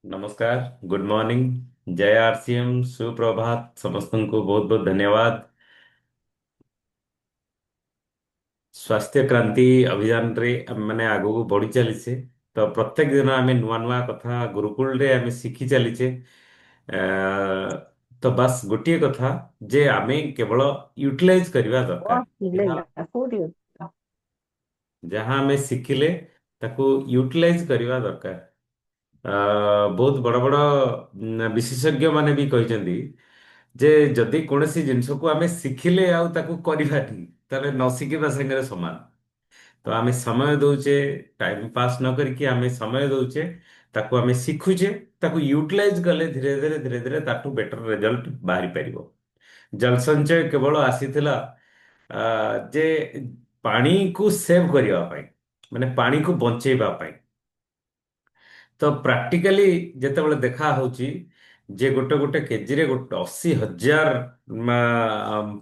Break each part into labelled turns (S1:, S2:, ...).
S1: नमस्कार। Good morning. जय RCM. सुप्रभात ସମସ୍ତଙ୍କୁ ବହୁତ ବହୁତ ଧନ୍ୟବାଦ। ସ୍ୱାସ୍ଥ୍ୟ କ୍ରାନ୍ତି ଅଭିଯାନରେ ଆମେମାନେ ଆଗକୁ ବଢି ଚାଲିଛେ। ତ ପ୍ରତ୍ୟେକ ଦିନ ଆମେ ନୂଆ ନୂଆ କଥା ଗୁରୁକୁଳରେ ଆମେ ଶିଖି ଚାଲିଛେ। ଆ, ତ ବାସ୍ ଗୋଟିଏ କଥା ଯେ ଆମେ କେବଳ ୟୁଟିଲାଇଜ କରିବା ଦରକାର। ଯାହା ଯାହା ଆମେ ଶିଖିଲେ ତାକୁ ୟୁଟିଲାଇଜ କରିବା ଦରକାର। ବହୁତ ବଡ଼ ବଡ଼ ବିଶେଷଜ୍ଞ ମାନେ ବି କହିଛନ୍ତି ଯେ ଯଦି କୌଣସି ଜିନିଷକୁ ଆମେ ଶିଖିଲେ ଆଉ ତାକୁ କରିବାନି ତାହେଲେ ନ ଶିଖିବା ସାଙ୍ଗରେ ସମାନ। ତ ଆମେ ସମୟ ଦଉଛେ, ଟାଇମ ପାସ୍ ନ କରିକି ଆମେ ସମୟ ଦଉଛେ, ତାକୁ ଆମେ ଶିଖୁଛେ, ତାକୁ ୟୁଟିଲାଇଜ କଲେ ଧୀରେ ଧୀରେ ଧୀରେ ଧୀରେ ତାଠୁ ବେଟର ରେଜଲ୍ଟ ବାହାରି ପାରିବ। ଜଳ ସଞ୍ଚୟ କେବଳ ଆସିଥିଲା ଯେ ପାଣିକୁ ସେଭ୍ କରିବା ପାଇଁ, ମାନେ ପାଣିକୁ ବଞ୍ଚେଇବା ପାଇଁ। ତ ପ୍ରାକ୍ଟିକାଲି ଯେତେବେଳେ ଦେଖା ହଉଛି ଯେ ଗୋଟେ ଗୋଟେ କେଜିରେ ଗୋଟେ 80,000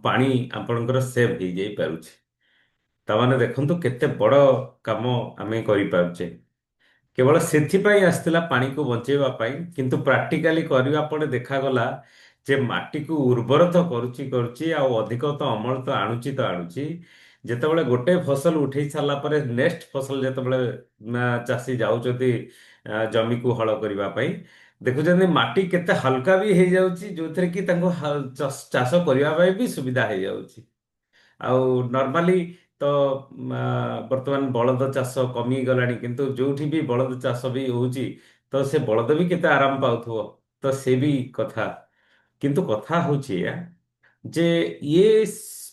S1: ପାଣି ଆପଣଙ୍କର ସେଭ୍ ହେଇଯାଇ ପାରୁଛି। ତାମାନେ ଦେଖନ୍ତୁ କେତେ ବଡ଼ କାମ ଆମେ କରିପାରୁଛେ। କେବଳ ସେଥିପାଇଁ ଆସିଥିଲା ପାଣିକୁ ବଞ୍ଚେଇବା ପାଇଁ, କିନ୍ତୁ ପ୍ରାକ୍ଟିକାଲି କରିବା ପରେ ଦେଖାଗଲା ଯେ ମାଟିକୁ ଉର୍ବର ତ କରୁଛି କରୁଛି ଆଉ ଅଧିକ ତ ଅମଳ ତ ଆଣୁଛି। ଯେତେବେଳେ ଗୋଟେ ଫସଲ ଉଠେଇ ସାରିଲା ପରେ ନେକ୍ସଟ ଫସଲ ଯେତେବେଳେ ଚାଷୀ ଯାଉଛନ୍ତି ଜମିକୁ ହଳ କରିବା ପାଇଁ, ଦେଖୁଛନ୍ତି ମାଟି କେତେ ହାଲକା ବି ହେଇଯାଉଛି, ଯୋଉଥିରେ କି ତାଙ୍କୁ ଚାଷ କରିବା ପାଇଁ ବି ସୁବିଧା ହେଇଯାଉଛି। ଆଉ ନର୍ମାଲି ତ ବର୍ତ୍ତମାନ ବଳଦ ଚାଷ କମିଗଲାଣି, କିନ୍ତୁ ଯୋଉଠି ବି ବଳଦ ଚାଷ ବି ହଉଛି ତ ସେ ବଳଦ ବି କେତେ ଆରାମ ପାଉଥିବ। ତ ସେ ବି କଥା। କିନ୍ତୁ କଥା ହଉଛି ଏଇଆ ଯେ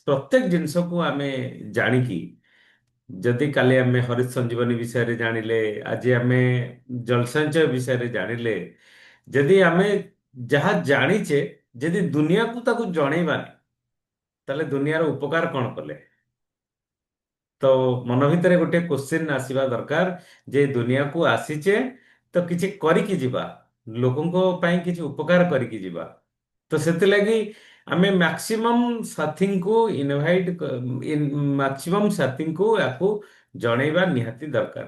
S1: ପ୍ରତ୍ୟେକ ଜିନିଷକୁ ଆମେ ଜାଣିକି, ଯଦି କାଲି ଆମେ ହରିତ ସଞ୍ଜୀବନୀ ବିଷୟରେ ଜାଣିଲେ, ଆଜି ଆମେ ଜଳ ସଞ୍ଚୟ ବିଷୟରେ ଜାଣିଲେ, ଯଦି ଆମେ ଯାହା ଜାଣିଛେ ଯଦି ଦୁନିଆକୁ ତାକୁ ଜଣେଇବାନି ତାହେଲେ ଦୁନିଆର ଉପକାର କଣ କଲେ? ତ ମନ ଭିତରେ ଗୋଟେ କ୍ୱେଶ୍ଚିନ୍ ଆସିବା ଦରକାର ଯେ ଦୁନିଆକୁ ଆସିଛେ ତ କିଛି କରିକି ଯିବା, ଲୋକଙ୍କ ପାଇଁ କିଛି ଉପକାର କରିକି ଯିବା। ତ ସେଥିଲାଗି ଆମେ ମ୍ୟାକ୍ସିମମ୍ ସାଥୀଙ୍କୁ ମ୍ୟାକ୍ସିମମ୍ ସାଥୀଙ୍କୁ ୟାକୁ ଜଣେଇବା ନିହାତି ଦରକାର।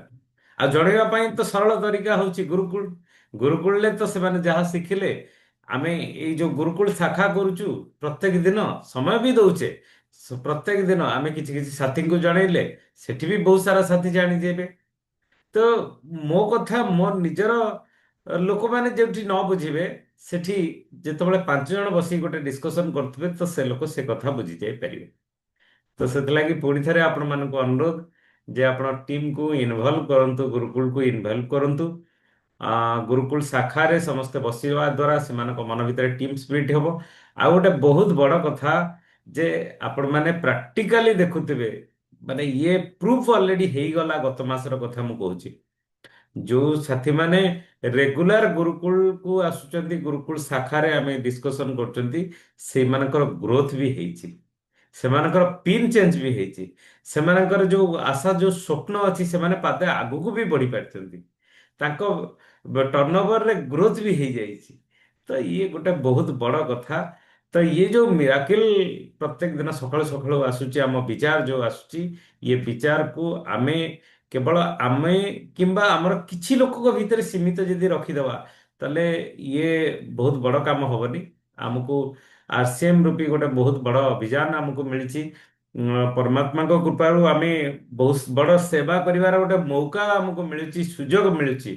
S1: ଆଉ ଜଣେଇବା ପାଇଁ ତ ସରଳ ତରିକା ହଉଛି ଗୁରୁକୁଳ। ଗୁରୁକୁଳରେ ତ ସେମାନେ ଯାହା ଶିଖିଲେ, ଆମେ ଏଇ ଯୋଉ ଗୁରୁକୁଳ ଶାଖା କରୁଛୁ ପ୍ରତ୍ୟେକ ଦିନ ସମୟ ବି ଦଉଛେ, ପ୍ରତ୍ୟେକ ଦିନ ଆମେ କିଛି କିଛି ସାଥୀଙ୍କୁ ଜଣେଇଲେ ସେଠି ବି ବହୁତ ସାରା ସାଥୀ ଜାଣିଯିବେ। ତ ମୋ କଥା ମୋ ନିଜର ଲୋକମାନେ ଯୋଉଠି ନ ବୁଝିବେ, ସେଠି ଯେତେବେଳେ 5 ଜଣ ବସିକି ଗୋଟେ ଡିସ୍କସନ କରୁଥିବେ ତ ସେ ଲୋକ ସେ କଥା ବୁଝି ଯାଇପାରିବେ। ତ ସେଥିଲାଗି ପୁଣି ଥରେ ଆପଣମାନଙ୍କୁ ଅନୁରୋଧ ଯେ ଆପଣ ଟିମକୁ ଇନଭଲ୍ଭ କରନ୍ତୁ, ଗୁରୁକୁଳକୁ ଇନଭଲ୍ଭ କରନ୍ତୁ। ଗୁରୁକୁଳ ଶାଖାରେ ସମସ୍ତେ ବସିବା ଦ୍ୱାରା ସେମାନଙ୍କ ମନ ଭିତରେ ଟିମ୍ ସ୍ପିରିଟ୍ ହବ। ଆଉ ଗୋଟେ ବହୁତ ବଡ଼ କଥା ଯେ ଆପଣମାନେ ପ୍ରାକ୍ଟିକାଲି ଦେଖୁଥିବେ, ମାନେ ଇଏ ପ୍ରୁଫ୍ ଅଲରେଡି ହେଇଗଲା। ଗତ ମାସର କଥା ମୁଁ କହୁଛି, ଯୋଉ ସାଥୀମାନେ ରେଗୁଲାର ଗୁରୁକୁଳକୁ ଆସୁଛନ୍ତି, ଗୁରୁକୁଳ ଶାଖାରେ ଆମେ ଡିସ୍କସନ କରୁଛନ୍ତି, ସେଇମାନଙ୍କର ଗ୍ରୋଥ ବି ହେଇଛି, ସେମାନଙ୍କର ପିନ୍ ଚେଞ୍ଜ ବି ହେଇଛି, ସେମାନଙ୍କର ଯୋଉ ଆଶା ଯୋଉ ସ୍ୱପ୍ନ ଅଛି ସେମାନେ ପାଦେ ଆଗକୁ ବି ବଢି ପାରିଛନ୍ତି, ତାଙ୍କ ଟର୍ଣ୍ଣଓଭରରେ ଗ୍ରୋଥ ବି ହେଇଯାଇଛି। ତ ଇଏ ଗୋଟେ ବହୁତ ବଡ଼ କଥା। ତ ଇଏ ଯୋଉ ମିରାକିଲ ପ୍ରତ୍ୟେକ ଦିନ ସକାଳୁ ସକାଳୁ ଆସୁଛି, ଆମ ବିଚାର ଯୋଉ ଆସୁଛି, ଇଏ ବିଚାରକୁ ଆମେ କେବଳ ଆମେ କିମ୍ବା ଆମର କିଛି ଲୋକଙ୍କ ଭିତରେ ସୀମିତ ଯଦି ରଖିଦେବା ତାହେଲେ ଇଏ ବହୁତ ବଡ଼ କାମ ହବନି। ଆମକୁ ଆରସିଏମ ରୂପୀ ଗୋଟେ ବହୁତ ବଡ଼ ଅଭିଯାନ ଆମକୁ ମିଳିଛି। ପରମାତ୍ମାଙ୍କ କୃପାରୁ ଆମେ ବହୁତ ବଡ଼ ସେବା କରିବାର ଗୋଟେ ମୌକା ଆମକୁ ମିଳୁଛି, ସୁଯୋଗ ମିଳୁଛି।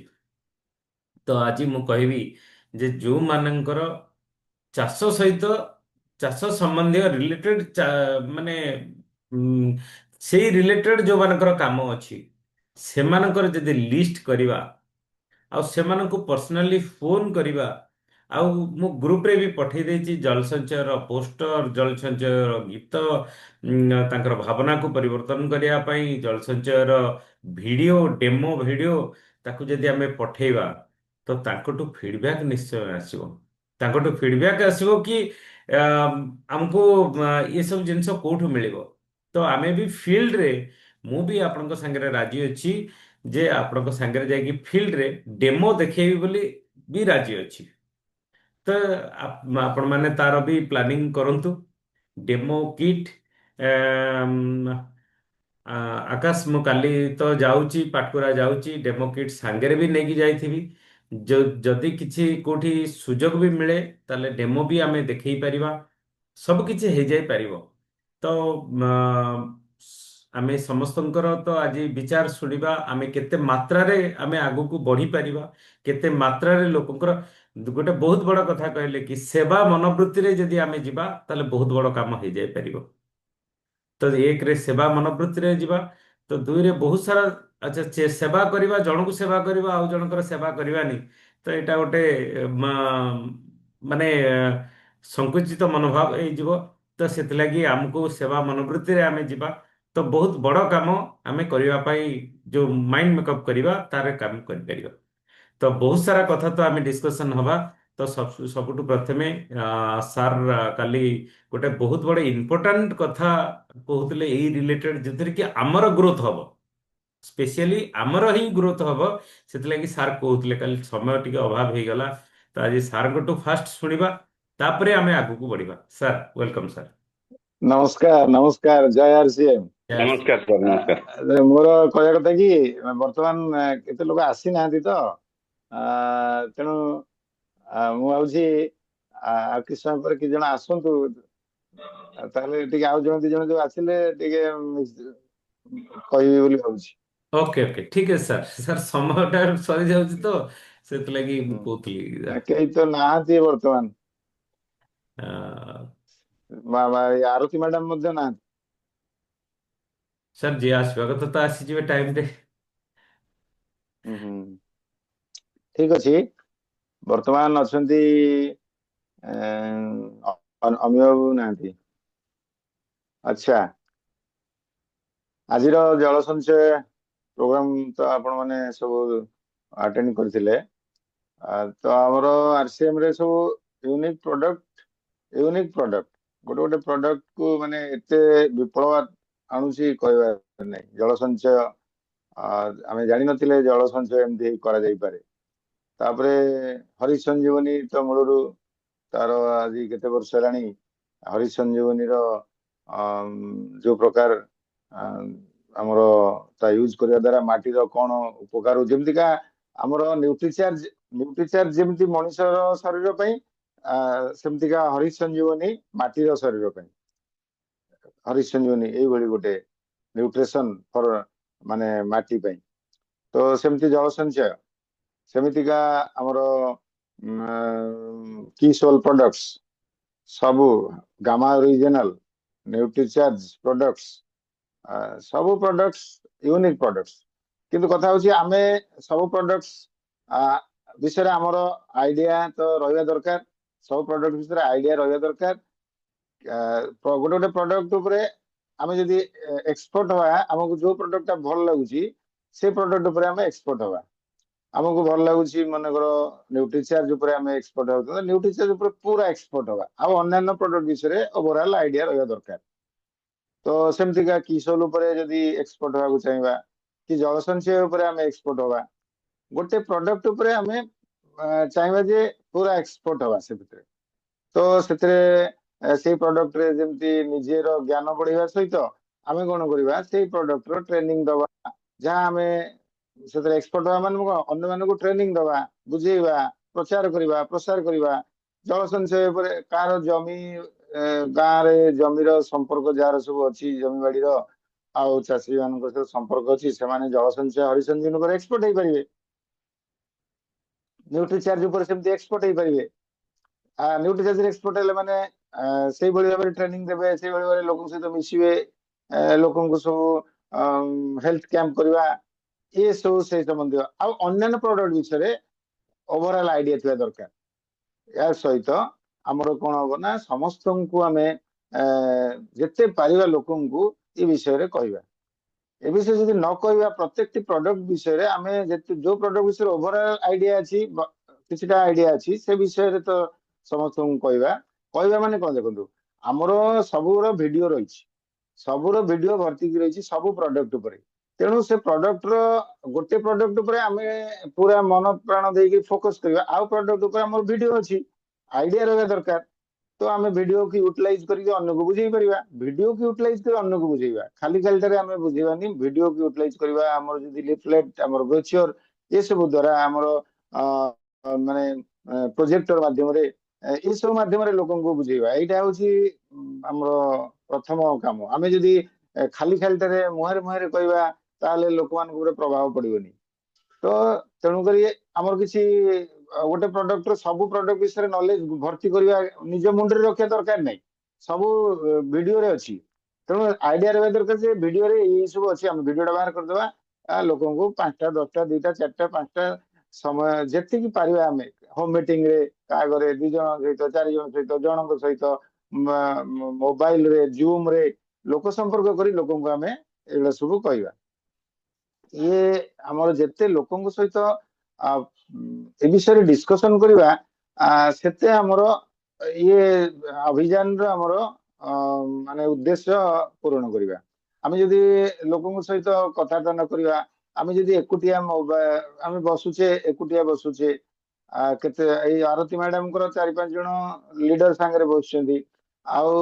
S1: ତ ଆଜି ମୁଁ କହିବି ଯେ ଯୋଉମାନଙ୍କର ଚାଷ ସହିତ ଚାଷ ସମ୍ବନ୍ଧୀୟ ରିଲେଟେଡ ମାନେ ଉଁ, ସେଇ ରିଲେଟେଡ ଯୋଉମାନଙ୍କର କାମ ଅଛି ସେମାନଙ୍କର ଯଦି ଲିଷ୍ଟ କରିବା ଆଉ ସେମାନଙ୍କୁ ପର୍ସନାଲି ଫୋନ କରିବା, ଆଉ ମୁଁ ଗ୍ରୁପରେ ବି ପଠେଇ ଦେଇଛି ଜଳ ସଞ୍ଚୟର ପୋଷ୍ଟର, ଜଳ ସଞ୍ଚୟର ଗୀତ, ତାଙ୍କର ଭାବନାକୁ ପରିବର୍ତ୍ତନ କରିବା ପାଇଁ ଜଳ ସଞ୍ଚୟର ଭିଡ଼ିଓ, ଡେମୋ ଭିଡ଼ିଓ, ତାକୁ ଯଦି ଆମେ ପଠେଇବା ତ ତାଙ୍କଠୁ ଫିଡବ୍ୟାକ୍ ନିଶ୍ଚୟ ଆସିବ। ତାଙ୍କଠୁ ଫିଡବ୍ୟାକ୍ ଆସିବ କି ଆମକୁ ଏସବୁ ଜିନିଷ କୋଉଠୁ ମିଳିବ। ତ ଆମେ ବି ଫିଲ୍ଡରେ, ମୁଁ ବି ଆପଣଙ୍କ ସାଙ୍ଗରେ ରାଜି ଅଛି ଯେ ଆପଣଙ୍କ ସାଙ୍ଗରେ ଯାଇକି ଫିଲ୍ଡରେ ଡେମୋ ଦେଖେଇବି ବୋଲି ବି ରାଜି ଅଛି। ତ ଆପଣମାନେ ତାର ବି ପ୍ଲାନିଂ କରନ୍ତୁ। ଡେମୋ କିଟ୍ ଆକାଶ, ମୁଁ କାଲି ତ ଯାଉଛି ପାଟକୁରା ଯାଉଛି, ଡେମୋ କିଟ୍ ସାଙ୍ଗରେ ବି ନେଇକି ଯାଇଥିବି। ଯଦି କିଛି କୋଉଠି ସୁଯୋଗ ବି ମିଳେ ତାହେଲେ ଡେମୋ ବି ଆମେ ଦେଖେଇ ପାରିବା। ସବୁ କିଛି ହେଇଯାଇ ପାରିବ। ତ ଆମେ ସମସ୍ତଙ୍କର ତ ଆଜି ବିଚାର ଶୁଣିବା, ଆମେ କେତେ ମାତ୍ରାରେ ଆମେ ଆଗକୁ ବଢି ପାରିବା, କେତେ ମାତ୍ରାରେ ଲୋକଙ୍କର ଗୋଟେ ବହୁତ ବଡ କଥା କହିଲେ କି ସେବା ମନୋବୃତ୍ତିରେ ଯଦି ଆମେ ଯିବା ତାହେଲେ ବହୁତ ବଡ କାମ ହେଇଯାଇ ପାରିବ। ତ ଏକରେ ସେବା ମନୋବୃତ୍ତିରେ ଯିବା, ତ ଦୁଇରେ ବହୁତ ସାରା ଆଚ୍ଛା ସେବା କରିବା, ଜଣକୁ ସେବା କରିବା ଆଉ ଜଣଙ୍କର ସେବା କରିବାନି, ତ ଏଇଟା ଗୋଟେ ମାନେ ସଂକୁଚିତ ମନୋଭାବ ହେଇଯିବ। ତ ସେଥିଲାଗି ଆମକୁ ସେବା ମନୋବୃତ୍ତିରେ ଆମେ ଯିବା, ତ ବହୁତ ବଡ଼ କାମ ଆମେ କରିବା ପାଇଁ ଯୋଉ ମାଇଣ୍ଡ ମେକଅପ୍ କରିବା ତାର କାମ କରିପାରିବା। ତ ବହୁତ ସାରା କଥା ତ ଆମେ ଡିସ୍କସନ ହବା। ତ ସବୁଠୁ ପ୍ରଥମେ ସାର୍ କାଲି ଗୋଟେ ବହୁତ ବଡ଼ ଇମ୍ପୋର୍ଟାଣ୍ଟ କଥା କହୁଥିଲେ ଏଇ ରିଲେଟେଡ୍, ଯେଉଁଥିରେ କି ଆମର ଗ୍ରୋଥ ହବ, ସ୍ପେଶିଆଲି ଆମର ହିଁ ଗ୍ରୋଥ ହବ। ସେଥିଲାଗି ସାର୍ କହୁଥିଲେ, କାଲି ସମୟ ଟିକେ ଅଭାବ ହେଇଗଲା, ତ ଆଜି ସାର୍ଙ୍କଠୁ ଫାଷ୍ଟ ଶୁଣିବା, ତାପରେ ଆମେ ଆଗକୁ ବଢିବା। Sir welcome sir.
S2: ନମସ୍କାର ନମସ୍କାର, ଜୟ ଆରସିଏମ।
S3: ନମସ୍କାର ସାର୍, ନମସ୍କାର।
S2: ମୋର କହିବା କଥା କି ବର୍ତ୍ତମାନ କେତେ ଲୋକ ଆସିନାହାନ୍ତି ତ, ତେଣୁ ମୁଁ ଭାବୁଛି ଆଉ କିଛି ସମୟ ପରେ କିଛି ଜଣ ଆସନ୍ତୁ, ତାହେଲେ ଟିକେ ଆଉ ଜଣେ ଦି ଜଣ ଯୋଉ ଆସିଲେ ଟିକେ କହିବି ବୋଲି ଭାବୁଛି।
S1: ଓକେ ଓକେ ଠିକ ଅଛି ସାର୍। ସାର୍ ସମୟଟା ସରିଯାଉଛି ତ ସେଥିଲାଗି ମୁଁ କହୁଥିଲି
S2: କେହି ତ ନାହାନ୍ତି ବର୍ତ୍ତମାନ।
S1: ଆ,
S2: ଆରତୀ ମ୍ୟାଡାମ ମଧ୍ୟ ନାହାନ୍ତି।
S1: ସାର୍ ଯିଏ ଆସିବା କଥା ତ ଆସିଯିବେ ଟାଇମରେ।
S2: ହୁଁ, ଠିକ ଅଛି। ବର୍ତ୍ତମାନ ଅଛନ୍ତି ଅମିୟ ବାବୁ ନାହାନ୍ତି। ଆଚ୍ଛା, ଆଜିର ଜଳ ସଞ୍ଚୟ ପ୍ରୋଗ୍ରାମ ତ ଆପଣ ମାନେ ସବୁ ଆଟେଣ୍ଡ କରିଥିଲେ। ତ ଆମର ଆରସିଏମ ରେ ସବୁ ୟୁନିକ୍ ପ୍ରଡକ୍ଟ ଗୋଟେ ଗୋଟେ ପ୍ରଡକ୍ଟ କୁ ମାନେ ଏତେ ବିପ୍ଳବ ଆଣୁଛି କହିବାର ନାହିଁ। ଜଳ ସଞ୍ଚୟ ଆମେ ଜାଣିନଥିଲେ ଜଳ ସଞ୍ଚୟ ଏମିତି କରାଯାଇପାରେ। ତାପରେ ହରିତ ସଞ୍ଜୀବନୀ ତ ମୂଳରୁ ତାର ଆଜି କେତେ ବର୍ଷ ହେଲାଣି ହରିତ ସଞ୍ଜୀବନୀର ଯୋଉ ପ୍ରକାର ଆମର ତା ୟୁଜ କରିବା ଦ୍ଵାରା ମାଟିର କଣ ଉପକାର, ଯେମିତିକା ଆମର ନ୍ୟୁଟ୍ରିଚାର୍ଜ ଯେମିତି ମଣିଷର ଶରୀର ପାଇଁ, ସେମିତିକା ହରିତ ସଞ୍ଜୀବନୀ ମାଟିର ଶରୀର ପାଇଁ। ହରିତ ସଞ୍ଜୀବନୀ ଏଇଭଳି ଗୋଟେ ନ୍ୟୁଟ୍ରିସନ ଫର ମାନେ ମାଟି ପାଇଁ। ତ ସେମିତି ଜଳ ସଞ୍ଚୟ, ସେମିତିକା ଆମର କିସୋଲ ପ୍ରଡକ୍ଟସ ସବୁ, ଗାମା ରିଜନାଲ, ନ୍ୟୁଟ୍ରିଚାର୍ଜ ପ୍ରଡକ୍ଟସ, ସବୁ ପ୍ରଡକ୍ଟସ ୟୁନିକ୍ ପ୍ରଡକ୍ଟସ। କିନ୍ତୁ କଥା ହଉଛି ଆମେ ସବୁ ପ୍ରଡକ୍ଟସ ବିଷୟରେ ଆମର ଆଇଡିଆ ତ ରହିବା ଦରକାର। ସବୁ ପ୍ରଡକ୍ଟ ବିଷୟରେ ଆଇଡିଆ ରହିବା ଦରକାର। ଗୋଟେ ଗୋଟେ ପ୍ରଡକ୍ଟ ଉପରେ ଆମେ ଯଦି ଏକ୍ସପର୍ଟ ହବା, ଆମକୁ ଯୋଉ ପ୍ରଡକ୍ଟଟା ଭଲ ଲାଗୁଛି ସେ ପ୍ରଡକ୍ଟ ଉପରେ ଆମେ ଏକ୍ସପର୍ଟ ହବା। ଆମକୁ ଭଲ ଲାଗୁଛି ମନେକର ନ୍ୟୁଟ୍ରିଚାର୍ଜ ଉପରେ ଆମେ ଏକ୍ସପର୍ଟ ହଉଛନ୍ତି, ନ୍ୟୁଟ୍ରିଚାର୍ଜ ଉପରେ ପୁରା ଏକ୍ସପର୍ଟ ହବା। ଆଉ ଅନ୍ୟାନ୍ୟ ପ୍ରଡକ୍ଟ ବିଷୟରେ ଓଭରଅଲ୍ ଆଇଡିଆ ରହିବା ଦରକାର। ତ ସେମିତିକା କିସୋଲ ଉପରେ ଯଦି ଏକ୍ସପର୍ଟ ହବାକୁ ଚାହିଁବା, କି ଜଳ ସଞ୍ଚୟ ଉପରେ ଆମେ ଏକ୍ସପର୍ଟ ହବା, ଗୋଟେ ପ୍ରଡକ୍ଟ ଉପରେ ଆମେ ଚାହିଁବା ଯେ ପୁରା ଏକ୍ସପର୍ଟ ହବା ସେ ଭିତରେ। ତ ସେଥିରେ ସେଇ ପ୍ରଡକ୍ଟରେ ଯେମିତି ନିଜର ଜ୍ଞାନ ବଢେଇବା ସହିତ ଆମେ କଣ କରିବା, ସେଇ ପ୍ରଡକ୍ଟର ଟ୍ରେନିଂ ଦବା। ଯାହା ଆମେ ସେଥିରେ ଏକ୍ସପର୍ଟ ହବା ମାନେ କଣ, ଅନ୍ୟମାନଙ୍କୁ ଟ୍ରେନିଂ ଦବା, ବୁଝେଇବା, ପ୍ରଚାର କରିବା, ପ୍ରସାର କରିବା। ଜଳ ସଞ୍ଚୟ ଉପରେ କାହାର ଜମି ଗାଁରେ ଜମିର ସମ୍ପର୍କ ଯାହାର ସବୁ ଅଛି, ଜମିବାଡିର ଆଉ ଚାଷୀ ମାନଙ୍କ ସହିତ ସମ୍ପର୍କ ଅଛି, ସେମାନେ ଜଳ ସଞ୍ଚୟ ହରିସଂଜୀବନୀ ଉପରେ ଏକ୍ସପର୍ଟ ହେଇପାରିବେ। ନ୍ୟୁଟ୍ରିଚାର୍ଜ ଉପରେ ସେମିତି ଏକ୍ସପର୍ଟ ହେଇପାରିବେ। ନ୍ୟୁଟ୍ରିଚାର୍ଜ ଏକ୍ସପର୍ଟ ହେଲେ ମାନେ ସେଇଭଳି ଭାବରେ ଟ୍ରେନିଂ ଦେବେ, ସେଇଭଳି ଭାବରେ ଲୋକଙ୍କ ସହିତ ମିଶିବେ, ଲୋକଙ୍କୁ ସବୁ ହେଲ୍ଥ କ୍ୟାମ୍ପ କରିବା, ଏ ସବୁ ସେଇ ସମ୍ବନ୍ଧୀୟ। ଆଉ ଅନ୍ୟାନ୍ୟ ପ୍ରଡକ୍ଟ ବିଷୟରେ ଓଭରଅଲ୍ ଆଇଡିଆ ଥିବା ଦରକାର। ଏହା ସହିତ ଆମର କଣ ହବ ନା, ସମସ୍ତଙ୍କୁ ଆମେ ଯେତେ ପାରିବା ଲୋକଙ୍କୁ ଏ ବିଷୟରେ କହିବା। ଏ ବିଷୟରେ ଯଦି ନ କହିବା, ପ୍ରତ୍ୟେକଟି ପ୍ରଡକ୍ଟ ବିଷୟରେ ଆମେ ଯୋଉ ପ୍ରଡକ୍ଟ ବିଷୟରେ ଓଭରଅଲ୍ ଆଇଡିଆ ଅଛି, କିଛିଟା ଆଇଡିଆ ଅଛି, ସେ ବିଷୟରେ ତ ସମସ୍ତଙ୍କୁ କହିବା। କହିବା ମାନେ କଣ, ଦେଖନ୍ତୁ ଆମର ସବୁର ଭିଡିଓ ରହିଛି, ସବୁର ଭିଡିଓ ଭର୍ତ୍ତିକି ରହିଛି ସବୁ ପ୍ରଡକ୍ଟ ଉପରେ। ତେଣୁ ସେ ପ୍ରଡକ୍ଟର ଗୋଟେ ପ୍ରଡକ୍ଟ ଉପରେ ଆମେ ପୁରା ମନ ପ୍ରାଣ ଦେଇକି ଫୋକସ କରିବା, ଆଉ ପ୍ରଡକ୍ଟ ଉପରେ ଆମର ଭିଡିଓ ଅଛି, ଆଇଡିଆ ରହିବା ଦରକାର। ତ ଆମେ ଭିଡିଓକୁ ୟୁଟିଲାଇଜ କରିକି ଅନ୍ୟକୁ ବୁଝେଇ ପାରିବା। ଭିଡିଓକୁ ୟୁଟିଲାଇଜ କରି ଅନ୍ୟକୁ ବୁଝେଇବା, ଖାଲି ଖାଲିଟାରେ ଆମେ ବୁଝେଇବାନି, ଭିଡିଓକୁ ୟୁଟିଲାଇଜ କରିବା। ଆମର ଯଦି ଲିଫଲେଟ, ଆମର ବ୍ରୋଚର, ଏସବୁ ଦ୍ଵାରା ଆମର ମାନେ ପ୍ରୋଜେକ୍ଟର ମାଧ୍ୟମରେ ଏସବୁ ମାଧ୍ୟମରେ ଲୋକଙ୍କୁ ବୁଝେଇବା, ଏଇଟା ହଉଛି ଆମର ପ୍ରଥମ କାମ। ଆମେ ଯଦି ଖାଲି ଖାଲିଟାରେ ମୁହଁରେ ମୁହଁରେ କହିବା ତାହେଲେ ଲୋକମାନଙ୍କ ଉପରେ ପ୍ରଭାବ ପଡିବନି। ତ ତେଣୁକରି ଆମର କିଛି ଗୋଟେ ପ୍ରଡକ୍ଟର ସବୁ ପ୍ରଡକ୍ଟ ବିଷୟରେ ନଲେଜ ଭର୍ତ୍ତି କରିବା ନିଜ ମୁଣ୍ଡରେ ରଖିବା ଦରକାର ନାହିଁ, ସବୁ ଭିଡିଓରେ ଅଛି। ତେଣୁ ଆଇଡିଆ ରହିବା ଦରକାର ଯେ ଭିଡିଓରେ ଏଇ ସବୁ ଅଛି, ଆମେ ଭିଡିଓଟା ବାହାର କରିଦେବା, ଲୋକଙ୍କୁ 5ଟା 10ଟା 2ଟା 4ଟା 5ଟା ସମୟ ଯେତିକି ପାରିବା ଆମେ ହୋମ ମିଟିଂ ରେ କାହା ଘରେ 2 ଜଣ ସହିତ 4 ଜଣ ସହିତ ଜଣଙ୍କ ସହିତ ମୋବାଇଲରେ ଜୁମ ରେ ଲୋକ ସମ୍ପର୍କ କରି ଲୋକଙ୍କୁ ଆମେ ଏଗୁଡା ସବୁ କହିବା। ଇଏ ଆମର ଯେତେ ଲୋକଙ୍କ ସହିତ ଏ ବିଷୟରେ ଡିସ୍କସନ କରିବା ସେତେ ଆମର ଇଏ ଅଭିଯାନର ଆମର ମାନେ ଉଦ୍ଦେଶ୍ୟ ପୂରଣ କରିବା। ଆମେ ଯଦି ଲୋକଙ୍କ ସହିତ କଥାବାର୍ତ୍ତା ନ କରିବା, ଆମେ ଯଦି ଏକୁଟିଆ ଆମେ ବସୁଛେ ଏକୁଟିଆ ବସୁଛେ, କେତେ ଏଇ ଆରତୀ ମ୍ୟାଡାମଙ୍କର 4-5 ଜଣ ଲିଡର ସାଙ୍ଗରେ ବସୁଛନ୍ତି, ଆଉ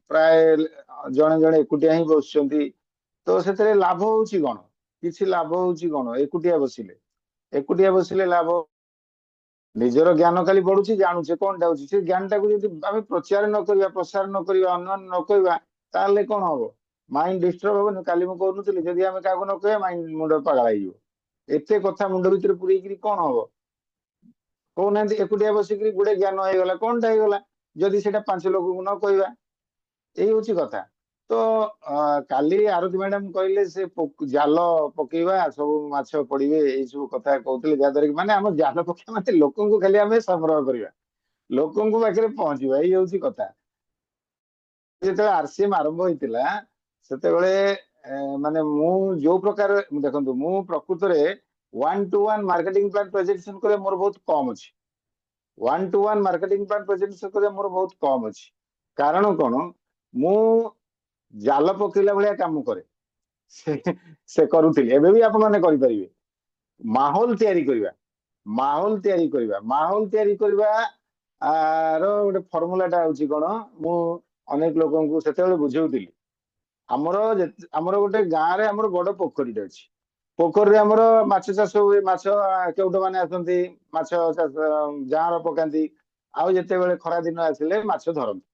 S2: ପ୍ରାୟ ଜଣେ ଜଣେ ଏକୁଟିଆ ହିଁ ବସୁଛନ୍ତି। ତ ସେଥିରେ ଲାଭ ହଉଛି କଣ? କିଛି ଲାଭ ହଉଛି କଣ? ଏକୁଟିଆ ବସିଲେ ଲାଭ ନିଜର ଜ୍ଞାନ ଖାଲି ବଢୁଛି, ଜାଣୁଛେ କଣଟା ହଉଛି, ସେ ଜ୍ଞାନଟାକୁ ଯଦି ଆମେ ପ୍ରଚାର ନ କରିବା, ପ୍ରସାର ନ କରିବା, ଅନ୍ୟମାନେ ନ କହିବା, ତାହେଲେ କଣ ହବ? ମାଇଣ୍ଡ ଡିଷ୍ଟର୍ବ ହବନି? କାଲି ମୁଁ କହୁନଥିଲି ଯଦି ଆମେ କାହାକୁ ନ କହିବା ମାଇଣ୍ଡ ମୁଣ୍ଡ ପାଗଳ ହେଇଯିବ। ଏତେ କଥା ମୁଣ୍ଡ ଭିତରେ ପୁରେଇକିରି କଣ ହବ କହୁନାହାନ୍ତି? ଏକୁଟିଆ ବସିକିରି ଗୋଟେ ଜ୍ଞାନ ହେଇଗଲା, କଣଟା ହେଇଗଲା ଯଦି ସେଇଟା 5 ଲୋକଙ୍କୁ ନ କହିବା? ଏଇ ହଉଛି କଥା। ତ କାଲି ଆରତୀ ମ୍ୟାଡାମ କହିଲେ ସେ ଜାଲ ପକେଇବା ସବୁ ମାଛ ପଡିବେ, ଏଇ ସବୁ କଥା କହୁଥିଲେ, ଯାହାଦ୍ୱାରା କି ମାନେ ଆମ ଜାଲ ପକେଇବା ମାନେ ଲୋକଙ୍କୁ ଖାଲି ଆମେ ସଂଗ୍ରହ କରିବା, ଲୋକଙ୍କ ପାଖରେ ପହଞ୍ଚିବା, ଏଇ ହଉଛି କଥା। ଯେତେବେଳେ ଆରସିଏମ ଆରମ୍ଭ ହେଇଥିଲା ସେତେବେଳେ ମାନେ ମୁଁ ଯୋଉ ପ୍ରକାର ଦେଖନ୍ତୁ, ମୁଁ ପ୍ରକୃତରେ 1-to-1 ମାର୍କେଟିଂ ପ୍ଲାନ ପ୍ରେଜେଣ୍ଟେସନ କରିବା ମୋର ବହୁତ କମ ଅଛି। 1-to-1 ମାର୍କେଟିଂ ପ୍ଲାନ ପ୍ରେଜେଣ୍ଟେସନ କରିବା ମୋର ବହୁତ କମ ଅଛି। କାରଣ କଣ? ମୁଁ ଜାଲ ପକେଇଲା ଭଳିଆ କାମ କରେ, ସେ କରୁଥିଲି, ଏବେ ବି ଆପଣ ମାନେ କରିପାରିବେ। ମାହୋଲ ତିଆରି କରିବା, ମାହୋଲ ତିଆରି କରିବା ର ଗୋଟେ ଫର୍ମୁଲାଟା ହଉଛି କଣ? ମୁଁ ଅନେକ ଲୋକଙ୍କୁ ସେତେବେଳେ ବୁଝଉଥିଲି। ଆମର ଗୋଟେ ଗାଁରେ ଆମର ବଡ ପୋଖରୀଟେ ଅଛି। ପୋଖରୀରେ ଆମର ମାଛ ଚାଷ ହୁଏ, ମାଛ କେଉଟ ମାନେ ଆସନ୍ତି, ମାଛ ଚାଷ ଜାଁଆଳ ପକାନ୍ତି, ଆଉ ଯେତେବେଳେ ଖରା ଦିନ ଆସିଲେ ମାଛ ଧରନ୍ତି।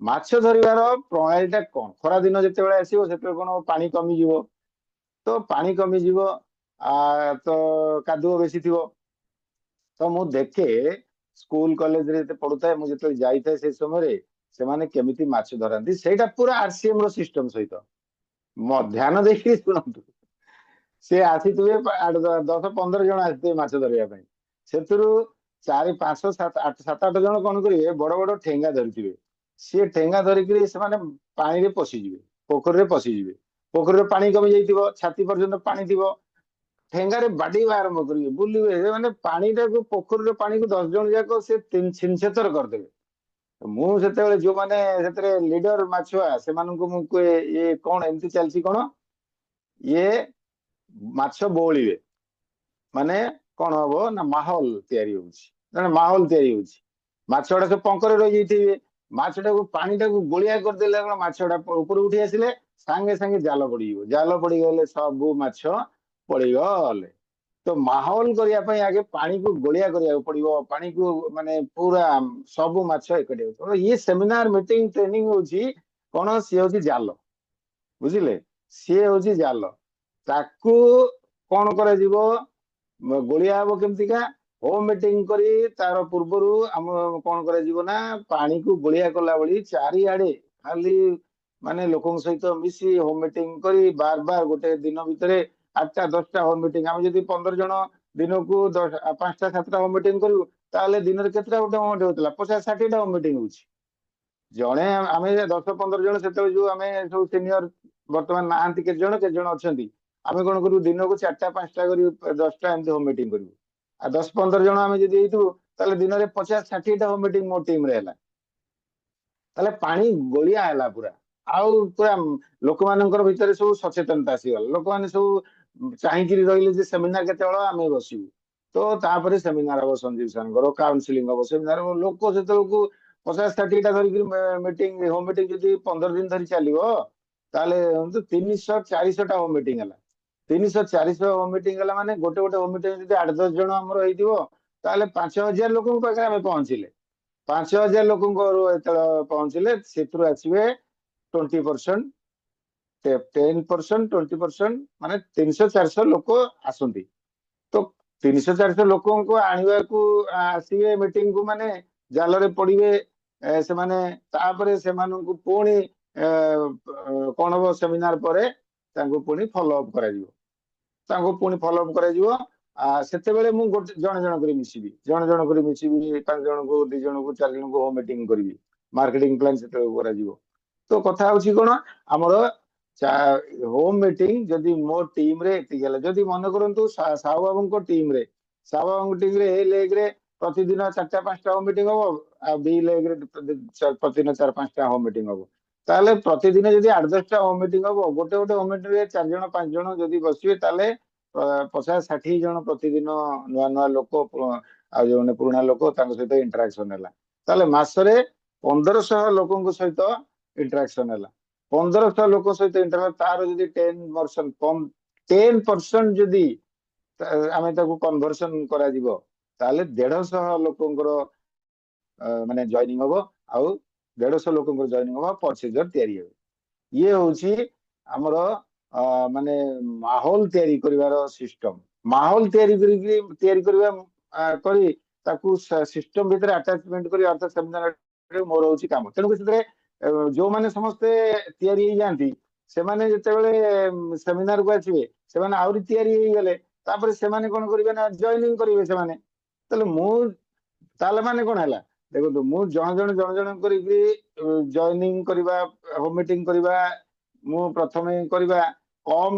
S2: ମାଛ ଧରିବାର ପ୍ରଣାଳୀ ଟା କଣ? ଖରା ଦିନ ଯେତେବେଳେ ଆସିବ ସେତେବେଳେ କଣ ପାଣି କମିଯିବ, ତ ପାଣି କମିଯିବ, ତ କାଦୁଅ ବେଶୀ ଥିବ। ତ ମୁଁ ଦେଖେ ସ୍କୁଲ କଲେଜରେ ଯେତେ ପଢୁଥାଏ, ମୁଁ ଯେତେବେଳେ ଯାଇଥାଏ ସେ ସମୟରେ ସେମାନେ କେମିତି ମାଛ ଧରନ୍ତି, ସେଇଟା ପୁରା ଆରସିଏମ ର ସିଷ୍ଟମ ସହିତ ଧ୍ୟାନ ଦେଇକି ଶୁଣନ୍ତୁ। ସେ ଆସିଥିବେ 10-15 ଜଣ ଆସିଥିବେ ମାଛ ଧରିବା ପାଇଁ, ସେଥିରୁ 4-5-7-8 ଜଣ କଣ କରିବେ, ବଡ ବଡ ଠେଙ୍ଗା ଧରିଥିବେ। ସିଏ ଠେଙ୍ଗା ଧରିକିରି ସେମାନେ ପାଣିରେ ପଶିଯିବେ, ପୋଖରୀରେ ପଶିଯିବେ। ପୋଖରୀରେ ପାଣି କମି ଯାଇଥିବ, ଛାତି ପର୍ଯ୍ୟନ୍ତ ପାଣି ଥିବ, ଠେଙ୍ଗାରେ ବାଡେଇବା ଆରମ୍ଭ କରିବେ, ବୁଲିବେ, ମାନେ ପାଣିଟାକୁ, ପୋଖରୀର ପାଣିକୁ 10 ଜଣ ଯାକ ସେ ଛିନଛେତର କରିଦେବେ। ମୁଁ ସେତେବେଳେ ଯୋଉମାନେ ସେଥିରେ ଲିଡର ମାଛୁଆ, ସେମାନଙ୍କୁ ମୁଁ କୁହେ ଇଏ କଣ ଏମିତି ଚାଲିଛି କଣ? ଇଏ ମାଛ ବଉଳିବେ, ମାନେ କଣ ହବ ନା ମାହୋଲ ତିଆରି ହଉଛି, ମାହୋଲ ତିଆରି ହଉଛି। ମାଛ ଗୁଡା ସବୁ ପଙ୍କରେ ରହିଯାଇଥିବେ, ମାଛଟାକୁ ପାଣିଟାକୁ ଗୋଳିଆ କରିଦେଲେ କଣ, ମାଛ ଗୁଡା ଉପରୁ ଉଠି ଆସିଲେ ସାଙ୍ଗେ ସାଙ୍ଗେ ଜାଲ ପଡିଯିବ, ଜାଲ ପଡିଗଲେ ସବୁ ମାଛ ପଡିଗଲେ। ତ ମାହୋଲ କରିବା ପାଇଁ ଆଗେ ପାଣିକୁ ଗୋଳିଆ କରିବାକୁ ପଡିବ, ପାଣିକୁ ମାନେ ପୁରା ସବୁ ମାଛ ଏକାଠି ହବ। ଇଏ ସେମିନାର ମିଟିଂ ଟ୍ରେନିଂ ହଉଛି କଣ? ସିଏ ହଉଛି ଜାଲ, ବୁଝିଲେ? ସିଏ ହଉଛି ଜାଲ। ତାକୁ କଣ କରାଯିବ? ଗୋଳିଆ ହବ କେମିତିକା? ହୋମ ମିଟିଂ କରି ତାର ପୂର୍ବରୁ ଆମ କଣ କରାଯିବ ନା, ପାଣିକୁ ଗୋଳିଆ କଲା ଭଳି ଚାରିଆଡେ ଖାଲି ମାନେ ଲୋକଙ୍କ ସହିତ ମିଶି ହୋମ ମିଟିଂ କରି ବାର ବାର ଗୋଟେ ଦିନ ଭିତରେ 8ଟା 10ଟା ହୋମ ମିଟିଂ, ଆମେ ଯଦି 15 ଜଣ ଦିନକୁ 5ଟା 7ଟା ହୋମ ମିଟିଂ କରିବୁ, ତାହେଲେ ଦିନରେ କେତେଟା ଗୋଟେ ହୋମ ମିଟିଂ ହଉଥିଲା? 50-60ଟା ହୋମ ମିଟିଂ ହଉଛି। ଜଣେ ଆମେ 10-15 ଜଣ ସେତେବେଳେ ଯୋଉ ଆମେ ସବୁ ସିନିୟର, ବର୍ତ୍ତମାନ ନାହାନ୍ତି, କେତେ ଜଣ ଅଛନ୍ତି। ଆମେ କଣ କରିବୁ? ଦିନକୁ 4ଟା 5ଟା କରି 10ଟା ଏମିତି ହୋମ ମିଟିଂ କରିବୁ। ଆଉ 10-15 ଜଣ ଆମେ ଯଦି ହେଇଥିବୁ, ତାହେଲେ ଦିନରେ 50-60ଟା ହୋମ ମିଟିଂ ମୋ ଟିମରେ ହେଲା। ତାହେଲେ ପାଣି ଗୋଳିଆ ହେଲା ପୁରା, ଆଉ ପୁରା ଲୋକମାନଙ୍କର ଭିତରେ ସବୁ ସଚେତନତା ଆସିଗଲା। ଲୋକମାନେ ସବୁ ଚାହିଁକିରି ରହିଲେ ଯେ ସେମିନାର କେତେବେଳେ ଆମେ ବସିବୁ। ତ ତାପରେ ସେମିନାର ହବ, ସଞ୍ଜୀବ ସାରଙ୍କର କାଉନସିଲିଂ ହବ, ସେମିନାର ହବ। ଲୋକ ସେତେବେଳକୁ 50-60ଟା ଧରିକି ମିଟିଂ, ହୋମ ମିଟିଂ ଯଦି 15 ଦିନ ଧରି ଚାଲିବ, ତାହେଲେ 300-400ଟା ହୋମ ମିଟିଂ ହେଲା। 300-400 ହୋମ ମିଟିଂ ହେଲା ମାନେ ଗୋଟେ ଗୋଟେ ହୋମ ମିଟିଂ ଯଦି 8-10 ଜଣ ଆମର ହେଇଥିବ, ତାହେଲେ 5,000 ଲୋକଙ୍କ ପାଖରେ ଆମେ ପହଞ୍ଚିଲେ। 5,000 ଲୋକଙ୍କ ଯେତେବେଳେ ପହଞ୍ଚିଲେ ସେଥିରୁ ଆସିବେ 20%, 10%, 20%, ମାନେ 300-400 ଲୋକ ଆସନ୍ତି। ତ 300-400 ଲୋକଙ୍କୁ ଆଣିବାକୁ ଆସିବେ ମିଟିଂ କୁ, ମାନେ ଜାଲରେ ପଡିବେ ସେମାନେ। ତାପରେ ସେମାନଙ୍କୁ ପୁଣି କଣ ହବ, ସେମିନାର ପରେ ତାଙ୍କୁ ପୁଣି ଫଲୋ ଅପ୍ କରାଯିବ। ସେତେବେଳେ ମୁଁ ଜଣେ ଜଣ କରି ମିଶିବି, 5 ଜଣଙ୍କୁ, 2 ଜଣଙ୍କୁ, 4 ଜଣଙ୍କୁ ହୋମ ମିଟିଂ କରିବି। ମାର୍କେଟିଂ ପ୍ଲାନ ସେତେବେଳେ କରାଯିବ। ତ କଥା ହଉଛି କଣ, ଆମର ହୋମ ମିଟିଂ ଯଦି ମୋ ଟିମ ରେ ଏତିକି ହେଲା, ଯଦି ମନେ କରନ୍ତୁ ସାହୁ ବାବୁଙ୍କ ଟିମ ରେ ଏ ଲେଗ ରେ ପ୍ରତିଦିନ 4ଟା-5ଟା ହୋମ ମିଟିଂ ହବ, ଆଉ ବି ଲେଗ ରେ ପ୍ରତିଦିନ 4-5ଟା ହୋମ ମିଟିଂ ହବ। ତାହେଲେ ପ୍ରତିଦିନ ଯଦି 8-10ଟା ହୋମ ମିଟିଂ ହବ, ଗୋଟେ ଗୋଟେ ହୋମ ମିଟିଂ ରେ 4 ଜଣ 5 ଜଣ ଯଦି ବସିବେ, ତାହେଲେ 50-60 ଜଣ ପ୍ରତିଦିନ ନୂଆ ନୂଆ ଲୋକ, ଆଉ ଯୋଉମାନେ ପୁରୁଣା ଲୋକ ତାଙ୍କ ସହିତ ଇଣ୍ଟରାକ୍ସନ ହେଲା। ତାହେଲେ ମାସରେ 1,500 ଲୋକଙ୍କ ସହିତ ଇଣ୍ଟରାକ୍ସନ ହେଲା। 1,500 ଲୋକ ସହିତ ଇଣ୍ଟରାକ୍ସନ, ତାର ଯଦି 10% ଯଦି ଆମେ ତାକୁ କନଭର୍ସନ କରାଯିବ, ତାହେଲେ 150 ଲୋକଙ୍କର ମାନେ ଜଏନିଂ ହବ, ଆଉ 150 ଲୋକଙ୍କର ଜଏନିଂ ହବ, ପ୍ରୋସିଜର ତିଆରି ହେବ। ଇଏ ହଉଛି ଆମର ମାନେ ମାହୋଲ ତିଆରି କରିବାର ସିଷ୍ଟମ। ମାହୋଲ ତିଆରି କରିବା କରି ତାକୁ ସିଷ୍ଟମ ଭିତରେ ଆଟାଚମେଣ୍ଟ କରି, ଅର୍ଥାତ ସେମିନାର ମୋର ହଉଛି କାମ। ତେଣୁକରି ସେଥିରେ ଯୋଉମାନେ ସମସ୍ତେ ତିଆରି ହେଇଯାଆନ୍ତି, ସେମାନେ ଯେତେବେଳେ ସେମିନାରକୁ ଆସିବେ, ସେମାନେ ଆହୁରି ତିଆରି ହେଇଗଲେ, ତାପରେ ସେମାନେ କଣ କରିବେ ନା ଜଏନିଂ କରିବେ ସେମାନେ। ତାହେଲେ ମାନେ କଣ ହେଲା, ଦେଖନ୍ତୁ, ମୁଁ ଜଣେ ଜଣ କରିକି ଜଏନିଂ କରିବା, ହୋମ ମିଟିଂ କରିବା, ମୁଁ ପ୍ରଥମେ କରିବା କମ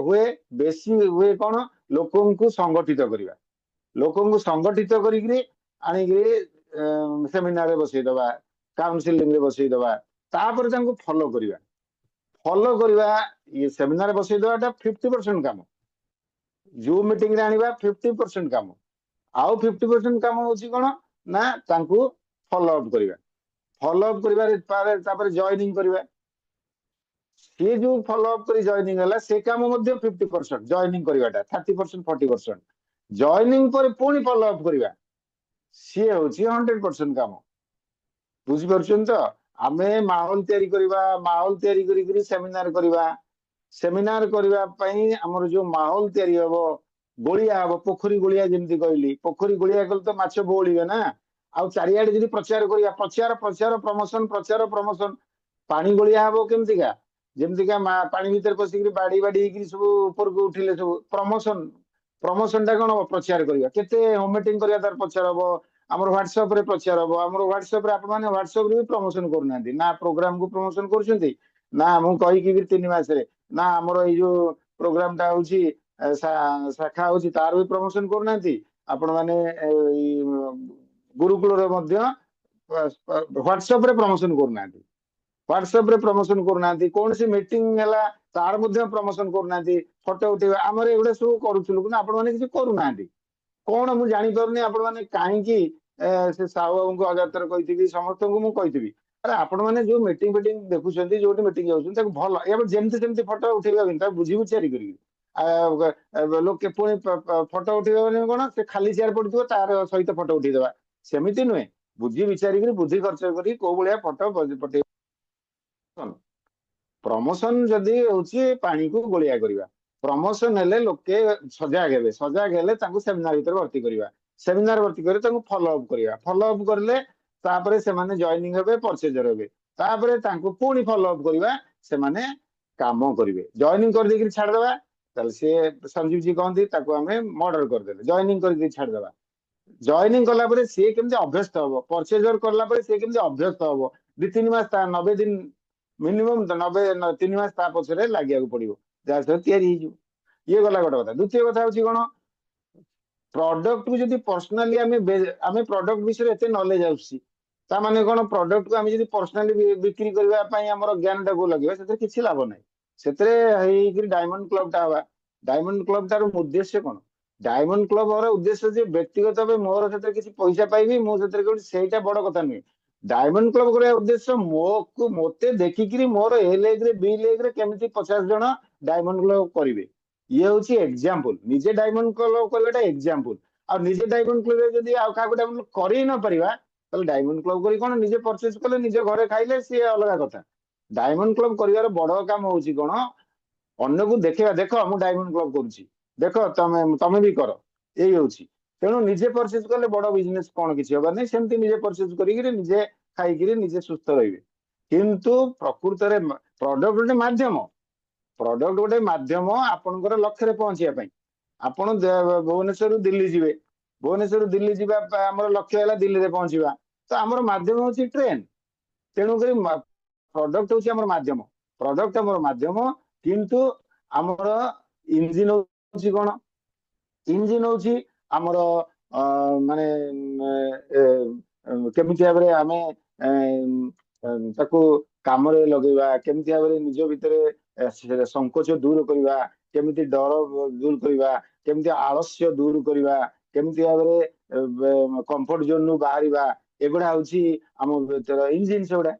S2: ହୁଏ, ବେଶୀ ହୁଏ କଣ, ଲୋକଙ୍କୁ ସଂଗଠିତ କରିବା। ଲୋକଙ୍କୁ ସଂଗଠିତ କରିକିରି ଆଣିକିରି ସେମିନାରରେ ବସେଇଦବା, କାଉନସିଲିଂ ରେ ବସେଇଦବା, ତାପରେ ତାଙ୍କୁ ଫଲୋ କରିବା। ଇଏ ସେମିନାର ବସେଇଦବାଟା 50% କାମ, ଜୁମ୍ ମିଟିଂ ରେ ଆଣିବା 50% କାମ। ଆଉ 50% କାମ ହଉଛି କଣ ନା, ତାଙ୍କୁ ଫଲୋ ଅପ୍ କରିବା। ତାପରେ ଜଏନିଂ କରିବା। ସିଏ ଯୋଉ ଫଲୋ ଅପ୍ କରି ଜଏନିଂ ହେଲା, ସେ କାମ ମଧ୍ୟ 50%, ଜଏନିଂ କରିବାଟା 30%, 40%। ଜଏନିଂ ପରେ ପୁଣି ଫଲୋ ଅପ୍ କରିବା, ସିଏ ହଉଛି 100% କାମ। ବୁଝିପାରୁଛନ୍ତି ତ? ଆମେ ମାହୋଲ ତିଆରି କରିବା, ମାହୋଲ ତିଆରି କରିକିରି ସେମିନାର କରିବା। ସେମିନାର କରିବା ପାଇଁ ଆମର ଯୋଉ ମାହୋଲ ତିଆରି ହବ, ଗୋଳିଆ ହବ, ପୋଖରୀ ଗୋଳିଆ ଯେମିତି କହିଲି, ପୋଖରୀ ଗୋଳିଆ କଲେ ତ ମାଛ ବୋଳିବେ ନା। ଆଉ ଚାରିଆଡେ ଯଦି ପ୍ରଚାର କରିବା, ପ୍ରଚାର ପ୍ରମୋସନ, ପାଣି ଗୋଳିଆ ହବ କେମିତିକା, ଯେମିତିକା ପାଣି ଭିତରେ ପଶିକିରି ବାଡି ହେଇକିରି ସବୁ ଉପରକୁ ଉଠିଲେ, ସବୁ ପ୍ରମୋସନ ଟା କଣ ହବ, ପ୍ରଚାର କରିବା। କେତେ ହୋମ ମିଟିଂ କରିବା, ତାର ପ୍ରଚାର ହବ। ଆମର ହ୍ୱାଟ୍ସଆପ ରେ ପ୍ରଚାର ହବ। ଆମର ହ୍ୱାଟ୍ସଆପ ରେ, ଆପଣମାନେ ହ୍ୱାଟ୍ସଆପ ରେ ବି ପ୍ରମୋସନ କରୁନାହାନ୍ତି ନା, ପ୍ରୋଗ୍ରାମ କୁ ପ୍ରମୋସନ କରୁଛନ୍ତି ନା, ମୁଁ କହିକି 3 ମାସରେ ନା, ଆମର ଏଇ ଯୋଉ ପ୍ରୋଗ୍ରାମ ଟା ହଉଛି ଶାଖା ହଉଛି, ତାର ବି ପ୍ରମୋସନ କରୁନାହାନ୍ତି। ଆପଣ ମାନେ ଏଇ ଗୁରୁକୁଳରେ ମଧ୍ୟ ହ୍ୱାଟ୍ସଆପ ରେ ପ୍ରମୋସନ କରୁନାହାନ୍ତି। କୌଣସି ମିଟିଂ ହେଲା, ତାର ମଧ୍ୟ ପ୍ରମୋସନ କରୁନାହାନ୍ତି। ଫଟୋ ଉଠେଇବା, ଆମର ଏଗୁଡା ସବୁ କରୁଥିଲୁ, କିନ୍ତୁ ଆପଣ ମାନେ କିଛି କରୁନାହାନ୍ତି। କଣ ମୁଁ ଜାଣିପାରୁନି, ଆପଣ ମାନେ କାହିଁକି ସେ ସାହୁ ବାବୁଙ୍କୁ ଅଜାତର କହିଥିବି, ସମସ୍ତଙ୍କୁ ମୁଁ କହିଥିବି, ଆରେ ଆପଣ ମାନେ ଯୋଉ ମିଟିଂ ଦେଖୁଛନ୍ତି, ଯୋଉଠି ମିଟିଂ ଯାଉଛନ୍ତି, ତାକୁ ଭଲ ଯେମିତି ସେମିତି ଫଟୋ ଉଠେଇବା, ତାକୁ ବୁଝି ବୁଝାରି କରିକି ଲୋକେ ପୁଣି ଫଟୋ ଉଠେଇବା ମାନେ କଣ, ସେ ଖାଲି ଚେୟାର ପଡିଥିବ, ତାର ସହିତ ଫଟୋ ଉଠେଇଦବା, ସେମିତି ନୁହେଁ। ବୁଝି ବିଚାରିକିରି, ବୁଦ୍ଧି ଖର୍ଚ୍ଚ କରି କୋଉ ଭଳିଆ ଫଟୋ ପଠେଇ। ପ୍ରମୋସନ ଯଦି ହଉଛି ପାଣିକୁ ଗୋଳିଆ କରିବା, ପ୍ରମୋସନ ହେଲେ ଲୋକେ ସଜାଗ ହେବେ, ତାଙ୍କୁ ସେମିନାର ଭିତରେ ଭର୍ତ୍ତି କରିବା, ତାଙ୍କୁ ଫଲୋ ଅପ୍ କରିବା। ଫଲୋ ଅପ୍ କରିଲେ ତାପରେ ସେମାନେ ଜଏନିଂ ହେବେ, ପରଚେଜର ହେବେ। ତାପରେ ତାଙ୍କୁ ପୁଣି ଫଲୋ ଅପ୍ କରିବା, ସେମାନେ କାମ କରିବେ। ଜଏନିଂ କରିଦେଇକିରି ଛାଡିଦବା, ତାହେଲେ ସିଏ ସଞ୍ଜୀବ ଜୀ କହନ୍ତି, ତାକୁ ଆମେ ମର୍ଡର କରିଦେଲେ। ଜଏନିଂ କରିଦେଇ ଛାଡିଦବା। ଜଏନିଂ କଲା ପରେ ସିଏ କେମିତି ଅଭ୍ୟସ୍ତ ହବ, ପରଚେଜର କଲା ପରେ ସିଏ କେମିତି ଅଭ୍ୟସ୍ତ ହବ, 2-3 ମାସ, 90 ଦିନ ମିନିମମ୍, 3 ମାସ ତା ପଛରେ ଲାଗିବାକୁ ପଡିବ, ଯାହା ସହିତ ତିଆରି ହେଇଯିବ। ଇଏ ଗଲା ଗୋଟେ କଥା। ଦ୍ୱିତୀୟ କଥା ହଉଛି କଣ, ପ୍ରଡକ୍ଟ କୁ ଯଦି ପର୍ସନାଲି ଆମେ ପ୍ରଡକ୍ଟ ବିଷୟରେ ଏତେ ନଲେଜ ଆସୁଛି, ତା ମାନେ କଣ, ପ୍ରଡକ୍ଟ କୁ ଆମେ ଯଦି ପର୍ସନାଲି ବିକ୍ରି କରିବା ପାଇଁ ଆମର ଜ୍ଞାନ ଟାକୁ ଲଗେଇବା, ସେଥିରେ କିଛି ଲାଭ ନାହିଁ। ସେଥିରେ ହେଇକିରି ଡାଇମଣ୍ଡ କ୍ଲବ ଟା ହବା। ଡାଇମଣ୍ଡ କ୍ଲବ ଟାର ଉଦ୍ଦେଶ୍ୟ କଣ, ଡାଇମଣ୍ଡ କ୍ଲବ ର ଉଦ୍ଦେଶ୍ୟ ଯେ ବ୍ୟକ୍ତିଗତ ଭାବେ ମୋର ସେଥିରେ କିଛି ପଇସା ପାଇବି, ମୁଁ ସେଥିରେ କେଉଁଠି, ସେଇଟା ବଡ କଥା ନୁହେଁ। ଡାଇମଣ୍ଡ କ୍ଲବ କରିବା ଉଦ୍ଦେଶ୍ୟ, ମୋତେ ଦେଖିକିରି ମୋର ଏ ଲେଗ ରେ, ବି ଲେଗ ରେ କେମିତି 50 ଜଣ ଡାଇମଣ୍ଡ କ୍ଲବ କରିବେ, ଇଏ ହଉଛି ଏକ୍ସାମ୍ପଲ। ନିଜେ ଡାଇମଣ୍ଡ କ୍ଲବ କରିବାଟା ଏକ୍ସାମ୍ପଲ। ଆଉ ନିଜେ ଡାଇମଣ୍ଡ କ୍ଲବ ଯଦି ଆଉ କାହାକୁ ଡାଇମଣ୍ଡ କ୍ଲବ କରି ନ ପାରିବା ତାହେଲେ ଡାଇମଣ୍ଡ କ୍ଲବ କରି କଣ ନିଜେ ପରଚେଜ କଲେ ନିଜ ଘରେ ଖାଇଲେ ସିଏ ଅଲଗା କଥା। ଡାଇମଣ୍ଡ କ୍ଲବ କରିବାର ବଡ କାମ ହଉଛି କଣ, ଅନ୍ୟକୁ ଦେଖେଇବା, ଦେଖ ମୁଁ ଡାଇମଣ୍ଡ କ୍ଲବ କରୁଛି, ଦେଖ ତମେ ତମେ ବି କର, ଏଇ ହଉଛି। ତେଣୁ ନିଜେ ପରଚେଜ କଲେ ବଡ ବିଜନେସ କଣ କିଛି ହବାର ନାହିଁ, ସେମିତି ନିଜେ ପରଚେଜ କରିକିରି ନିଜେ ଖାଇକିରି ନିଜେ ସୁସ୍ଥ ରହିବେ। କିନ୍ତୁ ପ୍ରକୃତରେ ପ୍ରଡକ୍ଟ ଗୋଟେ ମାଧ୍ୟମ, ପ୍ରଡକ୍ଟ ଗୋଟେ ମାଧ୍ୟମ ଆପଣଙ୍କର ଲକ୍ଷ୍ୟରେ ପହଞ୍ଚିବା ପାଇଁ। ଆପଣ ଭୁବନେଶ୍ୱରରୁ ଦିଲ୍ଲୀ ଯିବେ, ଭୁବନେଶ୍ୱରରୁ ଦିଲ୍ଲୀ ଯିବା ଆମର ଲକ୍ଷ୍ୟ ହେଲା ଦିଲ୍ଲୀରେ ପହଞ୍ଚିବା, ତ ଆମର ମାଧ୍ୟମ ହଉଛି ଟ୍ରେନ। ତେଣୁକରି ପ୍ରଡକ୍ଟ ହଉଛି ଆମର ମାଧ୍ୟମ, ପ୍ରଡକ୍ଟ ଆମର ମାଧ୍ୟମ। କିନ୍ତୁ ଆମର ଇଞ୍ଜିନ ହଉଛି କଣ, ଇଞ୍ଜିନ ହଉଛି ଆମର ମାନେ କେମିତି ଭାବରେ ଆମେ ତାକୁ କାମରେ ଲଗେଇବା, କେମିତି ଭାବରେ ନିଜ ଭିତରେ ସଂକୋଚ ଦୂର କରିବା, କେମିତି ଡର ଦୂର କରିବା, କେମିତି ଆଳସ୍ୟ ଦୂର କରିବା, କେମିତି ଭାବରେ କମ୍ଫର୍ଟ ଜୋନରୁ ବାହାରିବା, ଏଗୁଡା ହଉଛି ଆମ ଭିତର ଇଞ୍ଜିନ ସେଗୁଡା।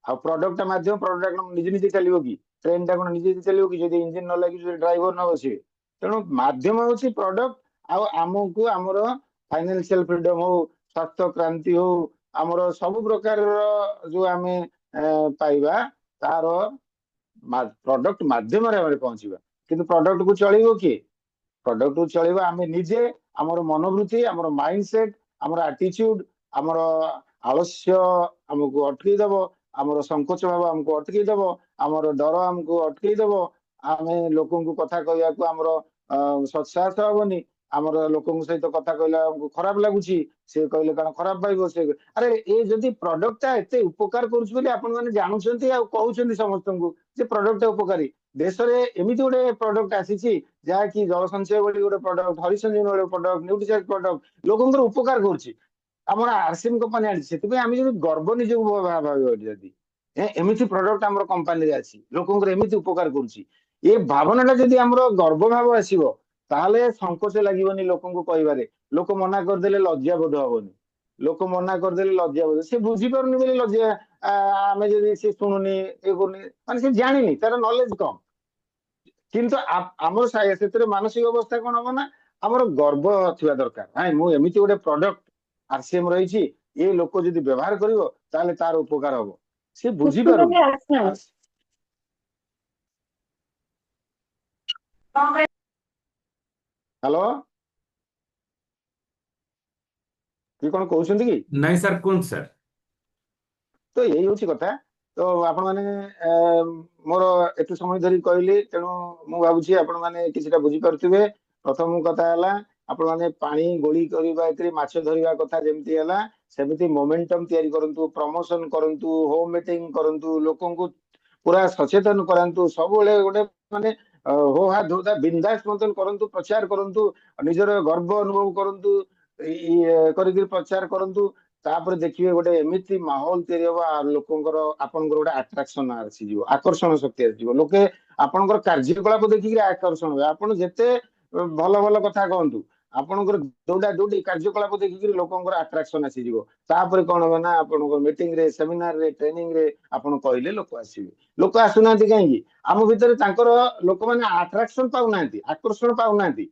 S2: ଆଉ ପ୍ରଡକ୍ଟ ମାଧ୍ୟମ, ପ୍ରଡକ୍ଟ ନିଜେ ନିଜେ ଚାଲିବ କି, ଟ୍ରେନ ଟା କଣ ନିଜେ ନିଜେ ଚାଲିବ କି ଯଦି ଇଞ୍ଜିନ ନ ଲାଗି ଯଦି ଡ୍ରାଇଭର ନ ବସିବେ। ତେଣୁ ମାଧ୍ୟମ ହଉଛି ପ୍ରଡକ୍ଟ। ଆଉ ଆମକୁ ଆମର ଫାଇନାନ୍ସିଆଲ ଫ୍ରିଡମ ହଉ, ସ୍ୱାସ୍ଥ୍ୟ କ୍ରାନ୍ତି ହଉ, ଆମର ସବୁ ପ୍ରକାରର ଯୋଉ ଆମେ ପାଇବା ତାର ପ୍ରଡକ୍ଟ ମାଧ୍ୟମରେ ଆମେ ପହଞ୍ଚିବା। କିନ୍ତୁ ପ୍ରଡକ୍ଟକୁ ଚଳିବ କିଏ, ପ୍ରଡକ୍ଟକୁ ଚଳିବ ଆମେ ନିଜେ। ଆମର ମନୋବୃତ୍ତି, ଆମର ମାଇଣ୍ଡ ସେଟ, ଆମର ଆଟିଚ୍ୟୁଡ, ଆମର ଆଳସ୍ୟ ଆମକୁ ଅଟକେଇ ଦବ, ଆମର ସଂକୋଚ ଭାବ ଆମକୁ ଅଟକେଇ ଦବ, ଆମର ଡର ଆମକୁ ଅଟକେଇ ଦବ, ଆମେ ଲୋକଙ୍କୁ କଥା କହିବାକୁ ଆମର ସତ୍ସାହସ ହବନି, ଆମର ଲୋକଙ୍କ ସହିତ କଥା କହିଲା ଆମକୁ ଖରାପ ଲାଗୁଛି, ସେ କହିଲେ କଣ ଖରାପ ପାଇବ ସେ। ଆରେ ଏ ଯଦି ପ୍ରଡକ୍ଟଟା ଏତେ ଉପକାର କରୁଛି ବୋଲି ଆପଣ ମାନେ ଜାଣୁଛନ୍ତି ଆଉ କହୁଛନ୍ତି ସମସ୍ତଙ୍କୁ ଯେ ପ୍ରଡକ୍ଟ ଉପକାରୀ, ଦେଶରେ ଏମିତି ଗୋଟେ ପ୍ରଡକ୍ଟ ଆସିଛି ଯାହାକି ଜଳ ସଞ୍ଚୟ ବୋଲି ଗୋଟେ ପ୍ରଡକ୍ଟ, ହରିସଞ୍ଜୀବନୀ ଗୋଟେ ପ୍ରଡକ୍ଟ, ନ୍ୟୁଟ୍ରିଚାର୍ଜ ପ୍ରଡକ୍ଟ ଲୋକଙ୍କର ଉପକାର କରୁଛି, ଆମର ଆରସିଏମ କମ୍ପାନୀ ଆଣିଛି। ସେଥିପାଇଁ ଆମେ ଯଦି ଗର୍ବ ନିଜକୁ ଭାବିବା, ଯଦି ଏମିତି ପ୍ରଡକ୍ଟ ଆମର କମ୍ପାନୀରେ ଅଛି, ଲୋକଙ୍କର ଏମିତି ଉପକାର କରୁଛି, ଏ ଭାବନାଟା ଯଦି ଆମର ଗର୍ବ ଭାବ ଆସିବ ତାହେଲେ ସଂକୋଚ ଲାଗିବନି ଲୋକଙ୍କୁ କହିବାରେ। ଲୋକ ମନା କରିଦେଲେ ଲଜ୍ଜା ବୋଧ ହବନି, ଲୋକ ମନା କରିଦେଲେ ଲଜ୍ଜା ବୋଧ, ସେ ବୁଝିପାରୁନି ବୋଲି ଲଜ୍ଜା, ଆମେ ଯଦି ସେ ଶୁଣୁନି ଇଏ କରୁନି, ମାନେ ସେ ଜାଣିନି, ତାର ନଲେଜ କମ। କିନ୍ତୁ ଆମର ସେଥିରେ ମାନସିକ ଅବସ୍ଥା କଣ ହବ ନା, ଆମର ଗର୍ବ ଥିବା ଦରକାର, ନାଇଁ ମୁଁ ଏମିତି ଗୋଟେ ପ୍ରଡକ୍ଟ ଆରସିଏମ ରହିଛି, ଏ ଲୋକ ଯଦି ବ୍ୟବହାର କରିବ ତାହେଲେ ତାର ଉପକାର ହବ, ସେ ବୁଝିପାରୁନି। ହ୍ୟାଲୋ, କି କଣ କହୁଛନ୍ତି କି?
S1: ନାଇଁ ସାର୍, କୁହନ୍ତୁ ସାର୍।
S2: ତ ଏଇ ହଉଛି କଥା। ତ ଆପଣ ମାନେ ମୋର ଏତେ ସମୟ ଧରି କହିଲି, ତେଣୁ ମୁଁ ଭାବୁଛି ଆପଣ ମାନେ କିଛିଟା ବୁଝିପାରୁଥିବେ। ପ୍ରଥମ କଥା ହେଲା ଆପଣ ମାନେ ପାଣି ଗୋଳି କରିବା, ଏଥିରେ ମାଛ ଧରିବା କଥା ଯେମିତି ହେଲା, ସେମିତି ମୋମେଣ୍ଟମ ତିଆରି କରନ୍ତୁ, ପ୍ରମୋସନ କରନ୍ତୁ, ହୋମ ମିଟିଂ କରନ୍ତୁ, ଲୋକଙ୍କୁ ପୁରା ସଚେତନ କରାନ୍ତୁ, ସବୁବେଳେ ଗୋଟେ ମାନେ ହୋ ହା ଧୋଦା ବିନ୍ଦାସ ମତନ କରନ୍ତୁ, ପ୍ରଚାର କରନ୍ତୁ, ନିଜର ଗର୍ବ ଅନୁଭବ କରନ୍ତୁ, କରିକି ପ୍ରଚାର କରନ୍ତୁ। ତାପରେ ଦେଖିବେ ଗୋଟେ ଏମିତି ମାହୋଲ ତିଆରି ହବ, ଲୋକଙ୍କର ଆପଣଙ୍କର ଗୋଟେ ଆଟ୍ରାକ୍ସନ ଆସିଯିବ, ଆକର୍ଷଣ ଶକ୍ତି ଆସିଯିବ, ଲୋକେ ଆପଣଙ୍କର କାର୍ଯ୍ୟକଳାପ ଦେଖିକି ଆକର୍ଷଣ ହେବେ। ଆପଣ ଯେତେ ଭଲ ଭଲ କଥା କହନ୍ତୁ, ଆପଣଙ୍କର ଯୋଉଟା ଯୋଉଠି କାର୍ଯ୍ୟକଳାପ ଦେଖିକି ଲୋକଙ୍କର ଆଟ୍ରାକ୍ସନ ଆସିଯିବ। ତାପରେ କଣ ହବ ନା, ଆପଣଙ୍କ ମିଟିଂ ରେ, ସେମିନାର ରେ, ଟ୍ରେନିଂ ରେ ଆପଣ କହିଲେ ଲୋକ ଆସିବେ। ଲୋକ ଆସୁନାହାନ୍ତି କାହିଁକି, ଆମ ଭିତରେ ତାଙ୍କର ଲୋକମାନେ ଆଟ୍ରାକ୍ସନ ପାଉନାହାନ୍ତି, ଆକର୍ଷଣ ପାଉନାହାନ୍ତି।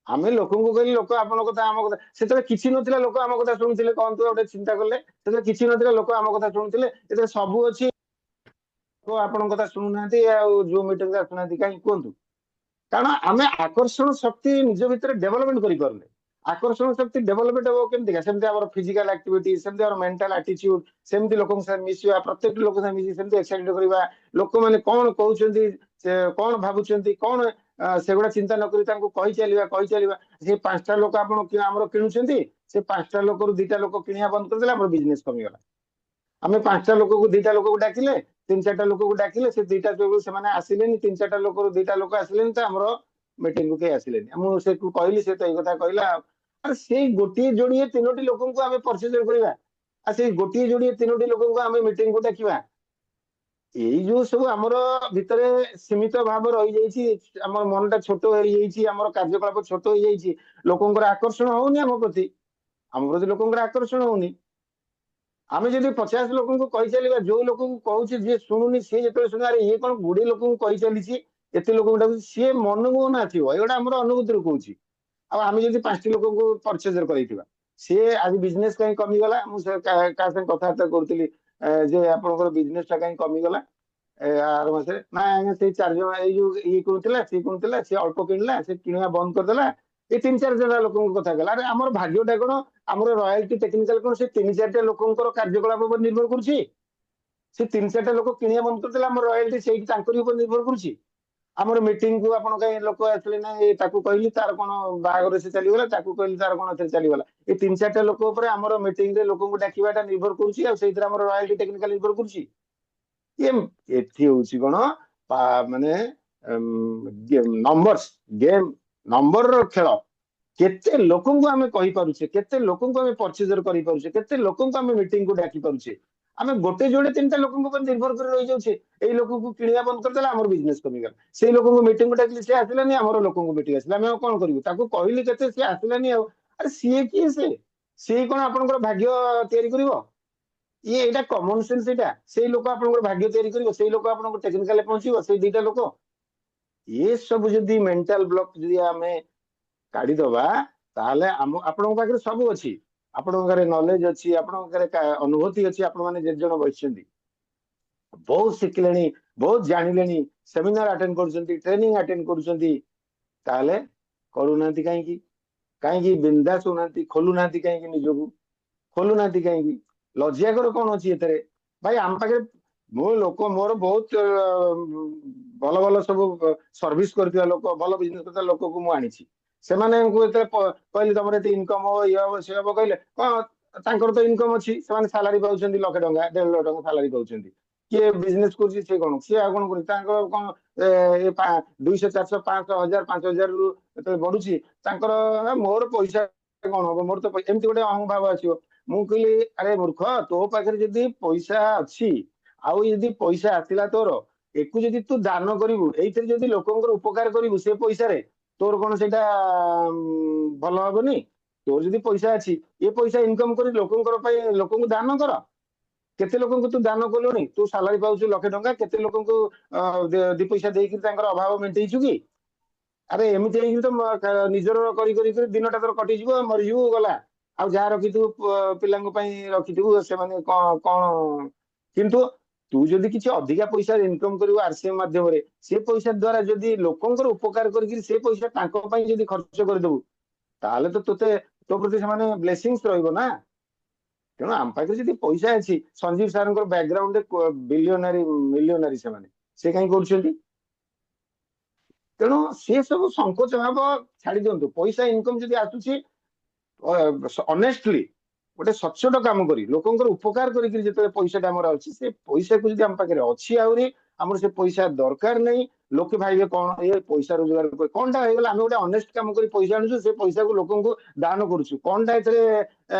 S2: ଆମେ ଲୋକଙ୍କୁ କହିଲେ ଲୋକ ଆପଣଙ୍କ କଥା ଆମ କଥା, ସେତେବେଳେ କିଛି ନଥିଲା ଲୋକ ଆମ କଥା ଶୁଣୁଥିଲେ, କହନ୍ତୁ ଗୋଟେ ଚିନ୍ତା କଲେ, ସେତେବେଳେ କିଛି ନଥିଲା ଲୋକ ଆମ କଥା ଶୁଣୁଥିଲେ, ଏଥିରେ ସବୁ ଅଛି, ଲୋକ ଆପଣଙ୍କ କଥା ଶୁଣୁନାହାନ୍ତି ଆଉ ଯୋଉ ମିଟିଂରେ ଆସୁନାହାନ୍ତି କାହିଁକି କୁହନ୍ତୁ? କାରଣ ଆମେ ଆକର୍ଷଣ ଶକ୍ତି ନିଜ ଭିତରେ ଡେଭଲପମେଣ୍ଟ କରିପାରୁନେ। ଆକର୍ଷଣ ଶକ୍ତି ଡେଭଲପମେଣ୍ଟ ହବ କେମିତିକା, ସେମିତି ଆମର ଫିଜିକାଲ ଆକ୍ଟିଭିଟି, ସେମିତି ଆମର ମେଣ୍ଟାଲ ଆଟିଚ୍ୟୁଡ, ସେମିତି ଲୋକଙ୍କ ସାଙ୍ଗେ ମିଶିବା, ପ୍ରତ୍ୟେକ ଲୋକ ସାଙ୍ଗେ ମିଶି ସେମିତି ଏକ୍ସାଇଟେଡ କରିବା। ଲୋକମାନେ କଣ କହୁଛନ୍ତି, ସେ କଣ ଭାବୁଛନ୍ତି, କଣ ସେଗୁଡା ଚିନ୍ତା ନକରି ତାଙ୍କୁ କହିଚାଲିବା, କହିଚାଲିବା। ସେ 5ଟା ଲୋକ ଆପଣ ଆମର କିଣୁଛନ୍ତି, ସେ 5ଟା ଲୋକରୁ 2ଟା ଲୋକ କିଣିବା ବନ୍ଦ କରିଦେଲେ ଆମର ବିଜନେସ କମିଗଲା। ଆମେ 5ଟା ଲୋକକୁ 2ଟା ଲୋକକୁ ଡାକିଲେ, 3-4ଟା ଲୋକକୁ ଡାକିଲେ, ସେ 2ଟା ଲୋକକୁ ସେମାନେ ଆସିଲେନି, 3-4ଟା ଲୋକରୁ 2ଟା ଲୋକ ଆସିଲେନି, ତ ଆମର ମିଟିଂକୁ କେହି ଆସିଲେନି। ମୁଁ ସେକୁ କହିଲି, ସେ ତ ଏଇ କଥା କହିଲା। ଆରେ ସେଇ ଗୋଟିଏ ଯୋଡ଼ିଏ 3ଟି ଲୋକଙ୍କୁ ଆମେ ପରଚେଜ କରିବା, ଆଉ ସେଇ ଗୋଟିଏ ଯୋଡ଼ିଏ 3ଟି ଲୋକଙ୍କୁ ଆମେ ମିଟିଂକୁ ଡାକିବା। ଏଇ ଯୋଉ ସବୁ ଆମର ଭିତରେ ସୀମିତ ଭାବ ରହିଯାଇଛି, ଆମର ମନଟା ଛୋଟ ହେଇଯାଇଛି, ଆମର କାର୍ଯ୍ୟକଳାପ ଛୋଟ ହେଇଯାଇଛି, ଲୋକଙ୍କର ଆକର୍ଷଣ ହଉନି ଆମ ପ୍ରତି, ଆମ ପ୍ରତି ଲୋକଙ୍କର ଆକର୍ଷଣ ହଉନି। ଆମେ ଯଦି 50 ଲୋକଙ୍କୁ କହିଚାଲିବା, ଯୋଉ ଲୋକଙ୍କୁ କହୁଛି ଯିଏ ଶୁଣୁନି, ସିଏ ଯେତେବେଳେ ଶୁଣିବ ଆରେ ଇଏ କଣ 20 ଲୋକଙ୍କୁ କହିଚାଲିଛି, ଏତେ ଲୋକଙ୍କୁ ଡାକୁଛି, ସିଏ ମନକୁ ମନ ଆସିବ। ଏଇଗୁଟା ଆମର ଅନୁଭୂତିରୁ କହୁଛି। ଆଉ ଆମେ ଯଦି 5ଟି ଲୋକଙ୍କୁ ପରଚେଜର କରେଇଥିବା, ସିଏ ଆଜି ବିଜନେସ କାହିଁ କମିଗଲା, ମୁଁ କାହା ସାଙ୍ଗେ କଥାବାର୍ତ୍ତା କରୁଥିଲି ଯେ ଆପଣଙ୍କର ବିଜନେସ ଟା କାହିଁ କମିଗଲା ଆର ମାସରେ। ନା ଆଜ୍ଞା ସେଇ 4 ଜଣ ଏଇ ଯୋଉ ସିଏ କିଣୁଥିଲା ସିଏ ଅଳ୍ପ କିଣିଲା, ସେ କିଣିବା ବନ୍ଦ କରିଦେଲା। ଏ 3-4 ଜଣ ଲୋକଙ୍କ କଥା କହିଲା। ଆରେ ଆମର ଭାଗ୍ୟଟା କଣ, ଆମର ରୟାଲିଟି ଟେକ୍ନିକାଲ କଣ ସେ 3-4ଟା ଲୋକଙ୍କର କାର୍ଯ୍ୟକଳାପ ଉପରେ ନିର୍ଭର କରୁଛି? ସେ 3-4ଟା ଲୋକ କିଣିବା ବନ୍ଦ କରିଦେଲେ ଆମର ରୟାଲିଟି ସେଇଠି ତାଙ୍କରି ଉପରେ ନିର୍ଭର କରୁଛି। ଆମର ମିଟିଂ କୁ ଆପଣ କାହିଁ ଲୋକ ଆସିଲେ ନା, ତାକୁ କହିଲି ତାର କଣ ବାହାଘର ସେ ଚାଲିଗଲା, ତାକୁ କହିଲି ତାର କଣ ଏଥିରେ ଚାଲିଗଲା। ଏ 3-4ଟା ଲୋକ ଉପରେ ଆମର ମିଟିଂ ରେ ଲୋକଙ୍କୁ ଡାକିବାଟା ନିର୍ଭର କରୁଛି, ଆଉ ସେଇଥିରେ ଆମର ରୟାଲିଟି ଟେକ୍ନିକାଲ ନିର୍ଭର କରୁଛି। ଇଏ ଏଠି ହଉଛି କଣ ମାନେ ନମ୍ବରସ ଗେମ୍, ନମ୍ବରର ଖେଳ। କେତେ ଲୋକଙ୍କୁ ଆମେ କହିପାରୁଛେ, କେତେ ଲୋକଙ୍କୁ ଆମେ ପରଚେଜର କରିପାରୁଛେ, କେତେ ଲୋକଙ୍କୁ ଆମେ ମିଟିଂକୁ ଡାକି ପାରୁଛେ। ଆମେ ଗୋଟେ ଯୋଡେ 3ଟା ଲୋକଙ୍କ ଉପରେ ନିର୍ଭର କରି ରହିଯାଉଛେ। ଏଇ ଲୋକଙ୍କୁ କିଣିବା ବନ୍ଦ କରିଦେଲା, ଆମର ବିଜନେସ କମିଗଲା। ସେଇ ଲୋକଙ୍କୁ ମିଟିଂକୁ ଡାକିଲି, ସେ ଆସିଲାନି, ଆମର ଲୋକଙ୍କୁ ମିଟିଂ ଆସିଲା। ଆମେ ଆଉ କଣ କରିବୁ? ତାକୁ କହିଲି କେତେ, ସିଏ ଆସିଲାନି। ଆଉ ଆରେ ସିଏ କିଏ? ସିଏ କଣ ଆପଣଙ୍କର ଭାଗ୍ୟ ତିଆରି କରିବ? ଏଇଟା କମନ ସେନ୍ସ। ଏଇଟା ସେଇ ଲୋକ ଆପଣଙ୍କର ଭାଗ୍ୟ ତିଆରି କରିବ? ସେଇ ଲୋକ ଆପଣଙ୍କ ଟେକ୍ନିକାଲରେ ପହଞ୍ଚିବ? ସେଇ 2ଟା ଲୋକ? ଏ ସବୁ ଯଦି ମେଣ୍ଟାଲ ବ୍ଲକ ଯଦି ଆମେ କାଢିଦବା, ତାହେଲେ ଆପଣଙ୍କ ପାଖରେ ସବୁ ଅଛି। ଆପଣଙ୍କ ପାଖରେ ନଲେଜ ଅଛି, ଆପଣଙ୍କ ପାଖରେ ଅନୁଭୂତି ଅଛି। ଆପଣ ମାନେ 7 ଜଣ ବସିଛନ୍ତି, ବହୁତ ଶିଖିଲେଣି, ବହୁତ ଜାଣିଲେଣି, ସେମିନାର ଆଟେଣ୍ଡ କରୁଛନ୍ତି, ଟ୍ରେନିଂ ଆଟେଣ୍ଡ କରୁଛନ୍ତି। ତାହେଲେ କରୁନାହାନ୍ତି କାହିଁକି? କାହିଁକି ବିନ୍ଦାସ ହଉନାହାନ୍ତି? ଖୋଲୁନାହାନ୍ତି କାହିଁକି? ନିଜକୁ ଖୋଲୁନାହାନ୍ତି କାହିଁକି? ଲଜ୍ଜାକର କଣ ଅଛି ଏଥିରେ? ଭାଇ ଆମ ପାଖରେ ମୋର ବହୁତ ଭଲ ଭଲ ସବୁ ସର୍ଭିସ କରିଥିବା ଲୋକ, ଭଲ ବିଜନେସ କରିଥିବା ଲୋକକୁ ମୁଁ ଆଣିଛି। ସେମାନଙ୍କୁ ଯେତେବେଳେ କହିଲି ତମର ଏତେ ଇନକମ ହବ, ଇଏ ହବ, ସିଏ ହବ, କହିଲେ କଣ ତାଙ୍କର ତ ଇନକମ ଅଛି, ସେମାନେ ସାଲାରୀ ପାଉଛନ୍ତି 1,00,000 ଟଙ୍କା, 1,50,000 ଟଙ୍କା ସାଲାରୀ ପାଉଛନ୍ତି। କିଏ ବିଜନେସ କରୁଛି, ସିଏ କଣ, ସିଏ ଆଉ କଣ କରୁଛି? ତାଙ୍କର କଣ 200, 400, 500, 1000, 5,000 ରୁ ଯେତେବେଳେ ବଢୁଛି ତାଙ୍କର ମୋର ପଇସା କଣ ହବ, ମୋର ତ ଏମିତି ଗୋଟେ ଅହଂଭାବ ଆସିବ। ମୁଁ କହିଲି ଆରେ ମୂର୍ଖ, ତୋ ପାଖରେ ଯଦି ପଇସା ଅଛି, ଆଉ ଯଦି ପଇସା ଆସିଲା ତୋର, ଏକୁ ଯଦି ତୁ ଦାନ କରିବୁ, ଏଇଥିରେ ଯଦି ଲୋକଙ୍କର ଉପକାର କରିବୁ, ସେ ପଇସାରେ ତୋର କଣ ସେଇଟା ଭଲ ହବନି? ତୋର ଯଦି ପଇସା ଅଛି, ଏ ପଇସା ଇନକମ କରି ଲୋକଙ୍କର ପାଇଁ ଲୋକଙ୍କୁ ଦାନ କର। କେତେ ଲୋକଙ୍କୁ ତୁ ଦାନ କଲୁଣି? ତୁ ସାଲାରୀ ପାଉଛୁ 1,00,000 ଟଙ୍କା, କେତେ ଲୋକଙ୍କୁ 2 ପଇସା ଦେଇକି ତାଙ୍କର ଅଭାବ ମେଣ୍ଟେଇଛୁ କି? ଆରେ ଏମିତି ହେଇକି ତ ନିଜର କରି କରି କରି ଦିନଟା ତୋର କଟିଯିବ, ମରିଯିବୁ, ଗଲା। ଆଉ ଯାହା ରଖିଥିବୁ ପିଲାଙ୍କ ପାଇଁ ରଖିଥିବୁ, ସେମାନେ କଣ କଣ? କିନ୍ତୁ ତୁ ଯଦି କିଛି ଅଧିକା ପଇସା ଇନକମ କରିବୁ ଆରସିଏମ ମାଧ୍ୟମରେ, ସେ ପଇସା ଦ୍ଵାରା ଯଦି ଲୋକଙ୍କର ଉପକାର କରିକି ସେ ପଇସା ତାଙ୍କ ପାଇଁ ଯଦି ଖର୍ଚ୍ଚ କରିଦବୁ, ତାହେଲେ ତ ତୋ ପ୍ରତି ସେମାନେ ବ୍ଲେସିଂସ ରହିବ ନା। ତେଣୁ ଆମ ପାଖରେ ଯଦି ପଇସା ଅଛି, ସଞ୍ଜୀବ ସାରଙ୍କର ବ୍ୟାକଗ୍ରାଉଣ୍ଡରେ ବିଲିୟନାରୀ ମିଲିୟନାରୀ ସେମାନେ, ସେ କାହିଁ କରୁଛନ୍ତି? ତେଣୁ ସେ ସବୁ ସଂକୋଚ ଭାବ ଛାଡି ଦିଅନ୍ତୁ। ପଇସା ଇନକମ ଯଦି ଆସୁଛି ଅନେଷ୍ଟଲି, ଗୋଟେ ସଚ୍ଚୋଟ କାମ କରି ଲୋକଙ୍କର ଉପକାର କରିକି ଯେତେବେଳେ ପଇସାଟା ଆମର ଅଛି, ସେ ପଇସାକୁ ଯଦି ଆମ ପାଖରେ ଅଛି, ଆହୁରି ଆମର ସେ ପଇସା ଦରକାର ନାହିଁ। ଲୋକେ ଭାବିବେ କଣ ଏ ପଇସା ରୋଜଗାର କରି କଣଟା ହେଇଗଲା? ଆମେ ଗୋଟେ ଅନେଷ୍ଟ କାମ କରି ପଇସା ଆଣୁଛୁ, ସେ ପଇସାକୁ ଲୋକଙ୍କୁ ଦାନ କରୁଛୁ, କଣଟା ଏଥିରେ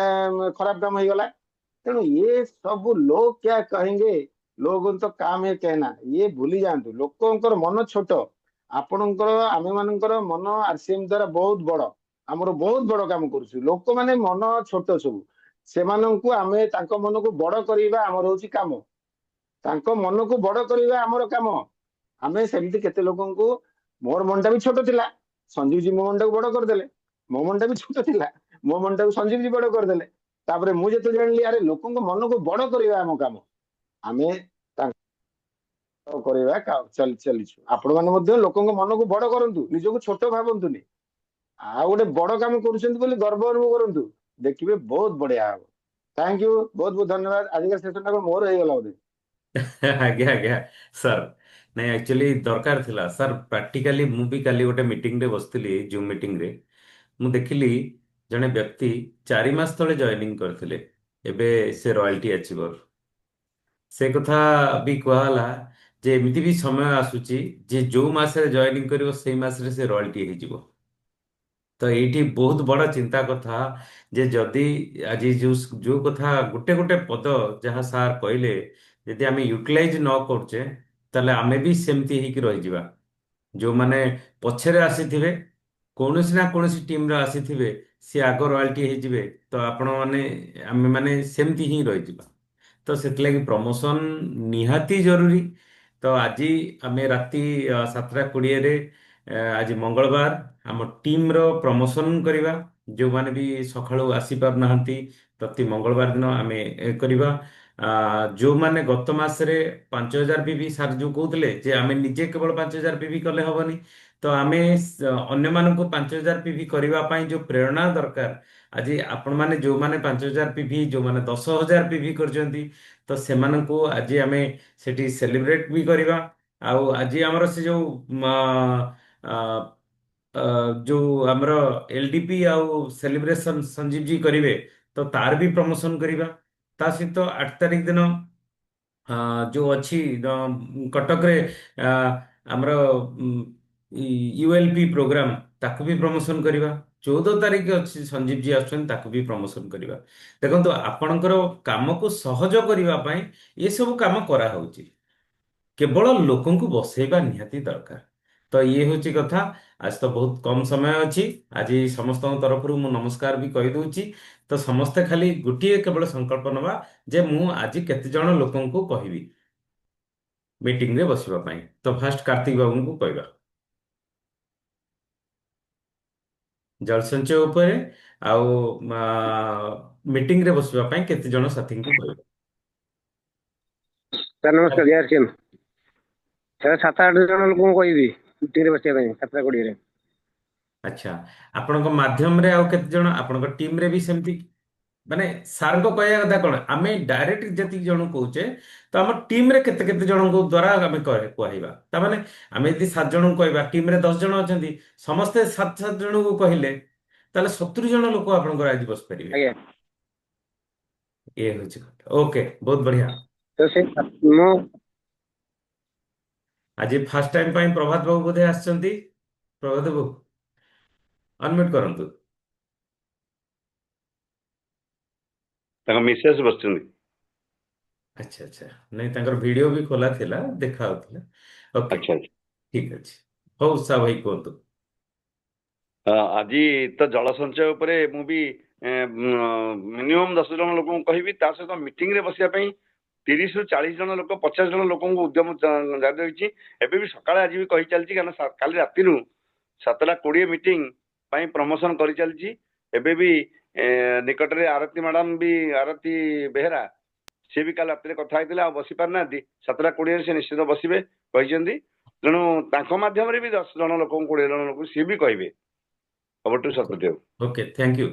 S2: ଖରାପ କାମ ହେଇଗଲା? ତେଣୁ ये ସବୁ लोग क्या कहेंगे, लोगों तो काम है कहना, ଇଏ ଭୁଲି ଯାଆନ୍ତୁ। ଲୋକଙ୍କର ମନ ଛୋଟ, ଆପଣଙ୍କର ଆମେ ମାନଙ୍କର ମନ ଆରସିଏମ ଦ୍ଵାରା ବହୁତ ବଡ। ଆମର ବହୁତ ବଡ କାମ କରୁଛୁ, ଲୋକମାନେ ମନ ଛୋଟ ସବୁ। ସେମାନଙ୍କୁ ଆମେ ତାଙ୍କ ମନକୁ ବଡ କରିବା ଆମର ହଉଛି କାମ, ତାଙ୍କ ମନକୁ ବଡ କରିବା ଆମର କାମ। ଆମେ ସେମିତି କେତେ ଲୋକଙ୍କୁ, ମୋର ମନଟା ବି ଛୋଟ ଥିଲା, ସଞ୍ଜୀବ ଜୀ ମୋ ମନଟାକୁ ବଡ କରିଦେଲେ। ମୋ ମନଟା ବି ଛୋଟ ଥିଲା, ମୋ ମନଟାକୁ ସଞ୍ଜୀବ ଜୀ ବଡ କରିଦେଲେ। ତାପରେ ମୁଁ ଯେତେବେଳେ ଜାଣିଲି ଆରେ ଲୋକଙ୍କ ମନକୁ ବଡ କରିବା ଆମ କାମ, ଆମେ କରିବା ଚାଲିଛୁ। ଆପଣ ମାନେ ମଧ୍ୟ ଲୋକଙ୍କ ମନକୁ ବଡ କରନ୍ତୁ, ନିଜକୁ ଛୋଟ ଭାବନ୍ତୁନି। ଆଉ ଗୋଟେ ବଡ କାମ କରୁଛନ୍ତି ବୋଲି ଗର୍ବ ଅନୁଭବ କରନ୍ତୁ, ଦେଖିବେ ବହୁତ ବଢିଆ ହବ। ଥ୍ୟାଙ୍କ ୟୁ, ବହୁତ ବହୁତ ଧନ୍ୟବାଦ। ଆଜିକା ସେସନଟା ମୋର ହେଇଗଲା ବୋଧେ।
S1: ଆଜ୍ଞା ଆଜ୍ଞା ସାର୍। ନାଇଁ ଆକ୍ଚୁଆଲି ଦରକାର ଥିଲା ସାର୍। ପ୍ରାକ୍ଟିକାଲି ମୁଁ ବି କାଲି ଗୋଟେ ମିଟିଂରେ ବସିଥିଲି, ଜୁମ୍ ମିଟିଂରେ। ମୁଁ ଦେଖିଲି ଜଣେ ବ୍ୟକ୍ତି 4 ମାସ ତଳେ ଜଏନିଂ କରିଥିଲେ, ଏବେ ସେ ରୟାଲ୍ଟି ଆଚିଭର। ସେ କଥା ବି କୁହାଗଲା ଯେ ଏମିତି ବି ସମୟ ଆସୁଛି ଯେ ଯୋଉ ମାସରେ ଜଏନିଂ କରିବ ସେଇ ମାସରେ ସେ ରୟାଲ୍ଟି ହେଇଯିବ। ତ ଏଇଠି ବହୁତ ବଡ଼ ଚିନ୍ତା କଥା ଯେ ଯଦି ଆଜି ଯୋଉ ଯୋଉ କଥା ଗୋଟେ ଗୋଟେ ପଦ ଯାହା ସାର୍ କହିଲେ, ଯଦି ଆମେ ୟୁଟିଲାଇଜ ନ କରୁଛେ ତାହେଲେ ଆମେ ବି ସେମିତି ହେଇକି ରହିଯିବା। ଯୋଉମାନେ ପଛରେ ଆସିଥିବେ, କୌଣସି ନା କୌଣସି ଟିମର ଆସିଥିବେ, ସିଏ ଆଗ ରୟାଲ୍ଟି ହେଇଯିବେ। ତ ଆପଣ ମାନେ ଆମେ ମାନେ ସେମିତି ହିଁ ରହିଯିବା। ତ ସେଥିଲାଗି ପ୍ରମୋସନ ନିହାତି ଜରୁରୀ। ତ ଆଜି ଆମେ ରାତି 7ଟା 20ରେ ଆଜି ମଙ୍ଗଳବାର ଆମ ଟିମ୍ର ପ୍ରମୋସନ କରିବା। ଯେଉଁମାନେ ବି ସକାଳୁ ଆସିପାରୁନାହାନ୍ତି ପ୍ରତି ମଙ୍ଗଳବାର ଦିନ ଆମେ କରିବା। ଯେଉଁମାନେ ଗତ ମାସରେ 5,000 ପିଭି ସାର୍ ଯେଉଁ କହୁଥିଲେ ଯେ ଆମେ ନିଜେ କେବଳ 5,000 ପିଭି କଲେ ହବନି, ତ ଆମେ ଅନ୍ୟମାନଙ୍କୁ 5,000 ପିଭି କରିବା ପାଇଁ ଯେଉଁ ପ୍ରେରଣା ଦରକାର, ଆଜି ଆପଣମାନେ ଯେଉଁମାନେ 5,000 ପିଭି, ଯେଉଁମାନେ 10,000 ପିଭି କରିଛନ୍ତି, ତ ସେମାନଙ୍କୁ ଆଜି ଆମେ ସେଠି ସେଲିବ୍ରେଟ ବି କରିବା। ଆଉ ଆଜି ଆମର ସେ ଯେଉଁ ଆ, ଆ, ଯୋଉ ଆମର ଏଲଡିପି ଆଉ ସେଲିବ୍ରେସନ ସଞ୍ଜୀବ ଜି କରିବେ, ତ ତାର ବି ପ୍ରମୋସନ କରିବା। ତା ସହିତ 8 ତାରିଖ ଦିନ ଯୋଉ ଅଛି କଟକରେ ଆ, ଆମର ୟୁଏଲପି ପ୍ରୋଗ୍ରାମ, ତାକୁ ବି ପ୍ରମୋସନ କରିବା। 14 ତାରିଖ ଅଛି ସଞ୍ଜୀବ ଜି ଆସୁଛନ୍ତି, ତାକୁ ବି ପ୍ରମୋସନ କରିବା। ଦେଖନ୍ତୁ, ଆପଣଙ୍କର କାମକୁ ସହଜ କରିବା ପାଇଁ ଏସବୁ କାମ କରାହଉଛି, କେବଳ ଲୋକଙ୍କୁ ବସେଇବା ନିହାତି ଦରକାର। ତ ଇଏ ହଉଛି କଥା। ଆଜି ତ ବହୁତ କମ ସମୟ ଅଛି। ଆଜି ସମସ୍ତଙ୍କ ତରଫରୁ ମୁଁ ନମସ୍କାର ବି କହିଦଉଛି। ତ ସମସ୍ତେ ଖାଲି ଗୋଟିଏ କେବଳ ସଂକଳ୍ପ ନେବା ଯେ ମୁଁ ଆଜି କେତେ ଜଣ ଲୋକଙ୍କୁ କହିବି ମିଟିଂରେ ବସିବା ପାଇଁ। ତ ଫାଷ୍ଟ କାର୍ତ୍ତିକ ବାବୁଙ୍କୁ କହିବା ଜଳ ସଞ୍ଚୟ ଉପରେ, ଆଉ ମିଟିଂରେ ବସିବା ପାଇଁ କେତେ ଜଣ ସାଥୀଙ୍କୁ କହିବା।
S4: ସାର୍ ନମସ୍କାର, ଜୟ ସିଂ। ସାର୍ 7-8 ଜଣ ଲୋକଙ୍କୁ କହିବି ମିଟିଂରେ ବସିବା ପାଇଁ 7ଟା 20ରେ।
S1: ଆଚ୍ଛା, ଆପଣଙ୍କ ମାଧ୍ୟମରେ ଆଉ କେତେ ଜଣ, ଆପଣଙ୍କ ଟିମରେ ବି ସେମିତି? ମାନେ ସାର୍ଙ୍କ କହିବା କଥା କଣ, ଆମେ ଡାଇରେକ୍ଟ ଯେତିକି ଜଣ କହୁଛେ, ତ ଆମ ଟିମରେ କେତେ କେତେ ଜଣଙ୍କ ଦ୍ୱାରା ଆମେ କହିବା। ତାମାନେ ଆମେ ଯଦି 7 ଜଣଙ୍କୁ କହିବା, ଟିମରେ 10 ଜଣ ଅଛନ୍ତି, ସମସ୍ତେ 7 ଜଣଙ୍କୁ କହିଲେ ତାହେଲେ 70 ଜଣ ଲୋକ ଆପଣଙ୍କର ଆଜି ବସିପାରିବେ।
S4: ଆଜ୍ଞା।
S1: ଇଏ ହଉଛି କଥା। ଓକେ, ବହୁତ ବଢିଆ।
S4: ତ ସେ ମୁଁ
S1: ଆଜି ଫାଷ୍ଟ ଟାଇମ ପାଇଁ ପ୍ରଭାତ ବାବୁ ବୋଧେ ଆସିଛନ୍ତି। ପ୍ରଭାତ ବାବୁ ଅନମ୍ୟୁଟ କରନ୍ତୁ।
S3: ତାଙ୍କ ମିସେସ୍ ବସିଛନ୍ତି।
S1: ଆଚ୍ଛା ଆଚ୍ଛା, ନାଇଁ ତାଙ୍କର ଭିଡିଓ ବି ଖୋଲା ଥିଲା, ଦେଖା ହଉଥିଲା। ଓକେ,
S3: ଆଚ୍ଛା ଆଚ୍ଛା।
S1: ଠିକ ଅଛି। ହଉ ସା ଭାଇ କୁହନ୍ତୁ।
S3: ଆଜି ତ ଜଳ ସଞ୍ଚୟ ଉପରେ ମୁଁ ବି ମିନିମମ୍ 10 ଜଣ ଲୋକଙ୍କୁ କହିବି। ତା ସହିତ ମିଟିଂରେ ବସିବା ପାଇଁ 30ରୁ 40 ଜଣ ଲୋକ, 50 ଜଣ ଲୋକଙ୍କୁ ଉଦ୍ୟମ ଜାରି ରହିଛି। ଏବେ ବି ସକାଳେ ଆଜି ବି କହି ଚାଲିଛି, କାରଣ କାଲି ରାତିରୁ 7ଟା 20 ମିଟିଂ ପାଇଁ ପ୍ରମୋସନ କରିଚାଲିଛି। ଏବେ ବି ନିକଟରେ ଆରତୀ ମ୍ୟାଡାମ ବି, ଆରତୀ ବେହେରା, ସିଏ ବି କାଲି ରାତିରେ କଥା ହେଇଥିଲେ, ଆଉ ବସି ପାରିନାହାନ୍ତି। 7ଟା 20ରେ ସେ ନିଶ୍ଚିତ ବସିବେ କହିଛନ୍ତି। ତେଣୁ ତାଙ୍କ ମାଧ୍ୟମରେ ବି 10 ଜଣ ଲୋକଙ୍କୁ, 20 ଜଣ ଲୋକଙ୍କୁ ସିଏ ବି କହିବେ। Over to Satyadev.
S1: Okay, thank you.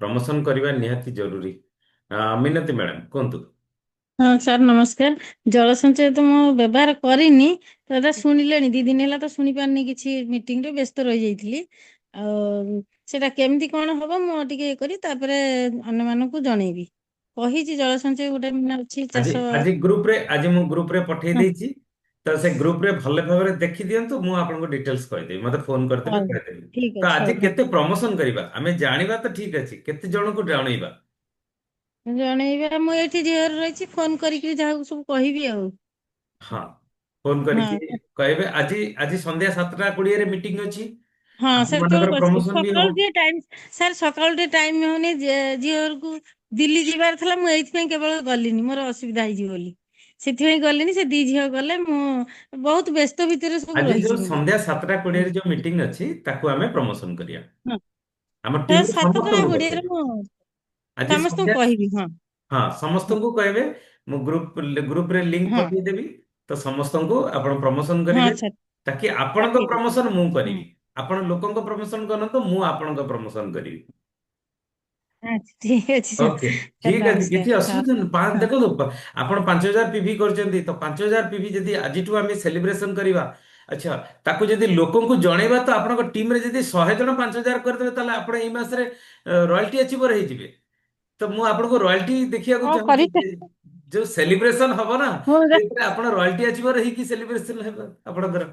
S1: Promotion କରିବା ନିହାତି ଜରୁରୀ। ମିନତି ମ୍ୟାଡାମ କୁହନ୍ତୁ।
S5: ହଁ ସାର୍ ନମସ୍କାର। ଜଳ ସଞ୍ଚୟ ତ ମୁଁ ବ୍ୟବହାର କରିନି, ତ ଏଟା ଶୁଣିଲେଣି 2 ଦିନ ହେଲା, ତ ଶୁଣିପାରିନି କିଛି, ମିଟିଂରେ ବ୍ୟସ୍ତ ରହିଯାଇଥିଲି। ଆଉ ସେଟା କେମିତି କଣ ହବ ମୁଁ ଟିକେ ଇଏ କରି ତାପରେ ଅନ୍ୟମାନଙ୍କୁ ଜଣେଇବି। କହିଛି ଜଳ ସଞ୍ଚୟ ଗୋଟେ ମାନେ ଅଛି
S1: ଆଜି
S5: ଚାଷ।
S1: ଆଜି ଗ୍ରୁପରେ, ଆଜି ମୁଁ ଗ୍ରୁପରେ ପଠେଇ
S5: ହଁ
S1: ଦେଇଛି। ତ ସେ ଗ୍ରୁପରେ ଭଲ ଭାବରେ ଦେଖି ଦିଅନ୍ତୁ। ମୁଁ ଆପଣଙ୍କୁ ଡିଟେଲ୍ସ କହିଦେବି, ମତେ ଫୋନ କରିଦେବେ,
S5: ହଉ
S1: କହିଦେବି।
S5: ଠିକ
S1: ତ
S5: ଅଛି,
S1: ଆଜି
S5: ହଉ
S1: କେତେ ପ୍ରମୋସନ କରିବା ଆମେ ଜାଣିବା ତ ଠିକ ଅଛି, କେତେ ଜଣଙ୍କୁ ଜଣେଇବା?
S5: ଜଣେଇବା। ମୁଁ ଏଇଠି ଝିଅରେ ରହିଛି, ଫୋନ କରିକି ଯାହାକୁ ସବୁ କହିବି ଆଉ।
S1: ହଁ, ଫୋନ କରିକି
S5: ହଁ
S1: କହିବେ। ଆଜି ଆଜି ସନ୍ଧ୍ୟା 7ଟା 20ରେ ମିଟିଂ ଅଛି।
S5: ହଁ ସାର୍ କେବଳ
S1: ଆପଣମାନଙ୍କର
S5: ବସିବି,
S1: ପ୍ରମୋସନ ବି
S5: ସକାଳୁ
S1: ହବ।
S5: ଟିକେ ଟାଇମ୍, ସାର୍ ସକାଳୁ ଟିକେ ଟାଇମ୍ ହଉନି। ଝିଅକୁ ଦିଲ୍ଲୀ ଯିବାର ଥିଲା, ମୁଁ ଏଇଥିପାଇଁ କେବଳ ଗଲିନି, ମୋର ଅସୁବିଧା ହେଇଯିବ ବୋଲି ସେଥିପାଇଁ ଗଲିନି। ସେ 2 ଝିଅ ଗଲେ, ମୁଁ ବହୁତ ବ୍ୟସ୍ତ ଭିତରେ ସବୁ
S1: ଆଜି ଯୋଉ
S5: ରହିଛି ମୁଁ।
S1: ସନ୍ଧ୍ୟା 7ଟା 20ରେ ଯୋଉ ମିଟିଂ ଅଛି, ତାକୁ ଆମେ ପ୍ରମୋସନ କରିବା।
S5: ହଁ
S1: ଆମ
S5: ସାର୍
S1: ଟିମରେ
S5: 7ଟା
S1: ସମସ୍ତଙ୍କୁ
S5: 20ରେ
S1: ବସେଇବା।
S5: ମୁଁ
S1: ଆଜି
S5: ସମସ୍ତଙ୍କୁ
S1: ସନ୍ଧ୍ୟା,
S5: କହିବି। ହଁ
S1: ହଁ
S5: ହଁ
S1: ସମସ୍ତଙ୍କୁ କହିବେ। ମୁଁ ଗ୍ରୁପରେ ଲିଙ୍କ
S5: ହଁ
S1: ପଠେଇଦେବି। ତ ସମସ୍ତଙ୍କୁ ଆପଣ ପ୍ରମୋସନ
S5: ହଁ
S1: କରିବେ,
S5: ସାର୍
S1: ତାକି
S5: ସାର୍
S1: ଆପଣଙ୍କ
S5: ଠିକ୍ ଅଛି।
S1: ପ୍ରମୋସନ ମୁଁ
S5: ହଁ
S1: କରିବି। ଆପଣ ଲୋକଙ୍କ ପ୍ରମୋସନ କରନ୍ତୁ, ମୁଁ ଆପଣଙ୍କ ପ୍ରମୋସନ କରିବି।
S5: ଆଚ୍ଛା ଠିକ୍ ଅଛି ସାର୍।
S1: ଓକେ,
S5: ସାର୍
S1: ଠିକ ଅଛି, କିଛି
S5: ନମସ୍କାର।
S1: ଅସୁବିଧା ନାହିଁ।
S5: ହଁ
S1: ଦେଖନ୍ତୁ, ଆପଣ 5,000 ପିଭି କରିଛନ୍ତି, ତ 5,000 ପିଭି ଯଦି ଆଜିଠୁ ଆମେ ସେଲିବ୍ରେସନ କରିବା, ଆଚ୍ଛା, ତାକୁ ଯଦି ଲୋକଙ୍କୁ ଜଣେଇବା, ତ ଆପଣଙ୍କ ଟିମରେ ଯଦି 100 ଜଣ 5,000 କରିଦେବେ, ତାହେଲେ ଆପଣ ଏଇ ମାସରେ ରୟାଲଟି ଆଚିଭର ହେଇଯିବେ। ତ ମୁଁ ଆପଣଙ୍କୁ ରୟାଲଟି ଦେଖିବାକୁ
S5: କଣ
S1: ଚାହୁଁଛି
S5: କରିବି
S1: ଯେ ଯୋଉ ସେଲିବ୍ରେସନ ହବ ନା,
S5: ମୁଁ
S1: ସେଇଥିରେ ଆପଣ ରୟାଲଟି ଆଚିଭର ହେଇକି ସେଲିବ୍ରେସନ ହେବ ଆପଣଙ୍କର।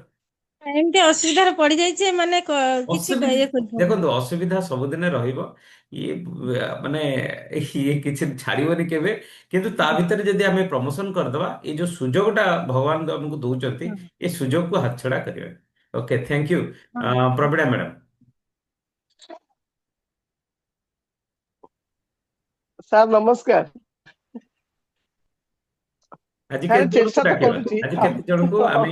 S5: ଏମିତି ଅସୁବିଧାରେ ପଡିଯାଇଛି, ମାନେ କିଛି
S1: ଅସୁବିଧା,
S5: ଇଏ କରିପାରୁନି।
S1: ଦେଖନ୍ତୁ, ଅସୁବିଧା ସବୁଦିନେ ରହିବ। ଇଏ ମାନେ ଇଏ କିଛି ଛାଡିବନି କେବେ। କିନ୍ତୁ ତା ଭିତରେ ଯଦି ଆମେ ପ୍ରମୋସନ କରିଦବା, ଏଇ ଯୋଉ ସୁଯୋଗଟା ଭଗବାନ ଆମକୁ ଦଉଛନ୍ତି,
S5: ହଁ
S1: ଏ ସୁଯୋଗକୁ ହାତଛଡା କରିବା। Okay, thank you.
S5: ହଁ
S1: ପ୍ରବୀଣା ମ୍ୟାଡାମ,
S6: ସାର୍ ନମସ୍କାର।
S1: ଆଜି
S6: ସାର୍
S1: କେତେ ଜଣଙ୍କୁ
S6: ଚେଷ୍ଟା ତ
S1: ଡାକିବା?
S6: କରୁଛି।
S1: ଆଜି କେତେ ଜଣଙ୍କୁ ଆମେ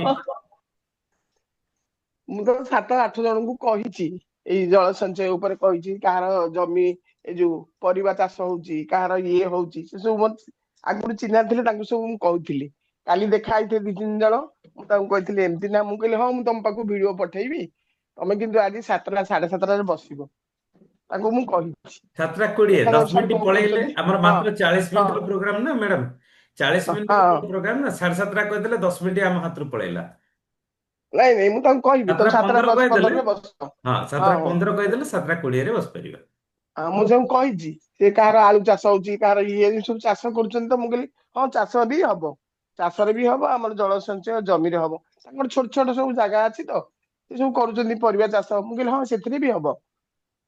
S6: ମୁଁ ତ 7-8 ଜଣଙ୍କୁ କହିଛି ଏଇ ଜଳ ସଞ୍ଚୟ ଉପରେ କହିଛି, କାହାର ଜମି ଏ ଯୋଉ ପରିବା ଚାଷ ହଉଛି, କାହାର ଇଏ ହଉଛି, ସେ ସବୁ ମୋର ଆଗରୁ ଚିହ୍ନା ଥିଲେ, ତାଙ୍କୁ ସବୁ ମୁଁ କହୁଥିଲି। କାଲି ଦେଖା ହେଇଥିଲେ 2-3 ଜଣ, ମୁଁ ତାଙ୍କୁ କହିଥିଲି ଏମିତି ନା, ମୁଁ କହିଲି ହଁ ମୁଁ ତମ ପାଖକୁ ଭିଡିଓ ପଠେଇବି, ତମେ କିନ୍ତୁ ଆଜି 7ଟା 7:30ରେ ବସିବ, ତାଙ୍କୁ ମୁଁ କହିଛି।
S1: 7:20
S6: ଦେଖାଯାଉ
S1: 10
S6: ସାର୍
S1: ମିନିଟ୍
S6: କଣ
S1: ପଳେଇଲେ,
S6: କରୁଛନ୍ତି।
S1: ଆମର
S6: ହଁ
S1: ମାତ୍ର 40
S6: ହଁ
S1: ମିନିଟର ପ୍ରୋଗ୍ରାମ ନା ମ୍ୟାଡାମ, 40
S6: ହଁ
S1: ମିନିଟର
S6: ହଁ।
S1: ପ୍ରୋଗ୍ରାମ ନା, 7:30 କହିଦେଲେ 10 ମିନିଟ୍ ଆମ ହାତରୁ ପଳେଇଲା।
S6: ନାଇଁ ନାଇଁ, ମୁଁ ତାଙ୍କୁ କହିବି ତମେ 7ଟା
S1: 7:15
S6: 10
S1: କହିଦେଲେ,
S6: 15ରେ ବସ।
S1: ହଁ
S6: ହଁ ହଁ
S1: 7:15 କହିଦେଲେ 7:20ରେ ବସି ପାରିବା।
S6: ହଁ, ମୁଁ ସବୁ କହିଛି। ସେ କାହାର ଆଳୁ ଚାଷ ହଉଛି, କାହାର ଇଏ ଏମିତି ସବୁ ଚାଷ କରୁଛନ୍ତି, ତ ମୁଁ କହିଲି ହଁ ଚାଷ ବି ହବ, ଚାଷରେ ବି ହବ, ଆମର ଜଳ ସଞ୍ଚୟ ଜମିରେ ହବ। ତାଙ୍କର ଛୋଟ ଛୋଟ ସବୁ ଜାଗା ଅଛି ତ, ସେ ସବୁ କରୁଛନ୍ତି ପରିବା ଚାଷ। ମୁଁ କହିଲି ହଁ ସେଥିରେ ବି ହବ,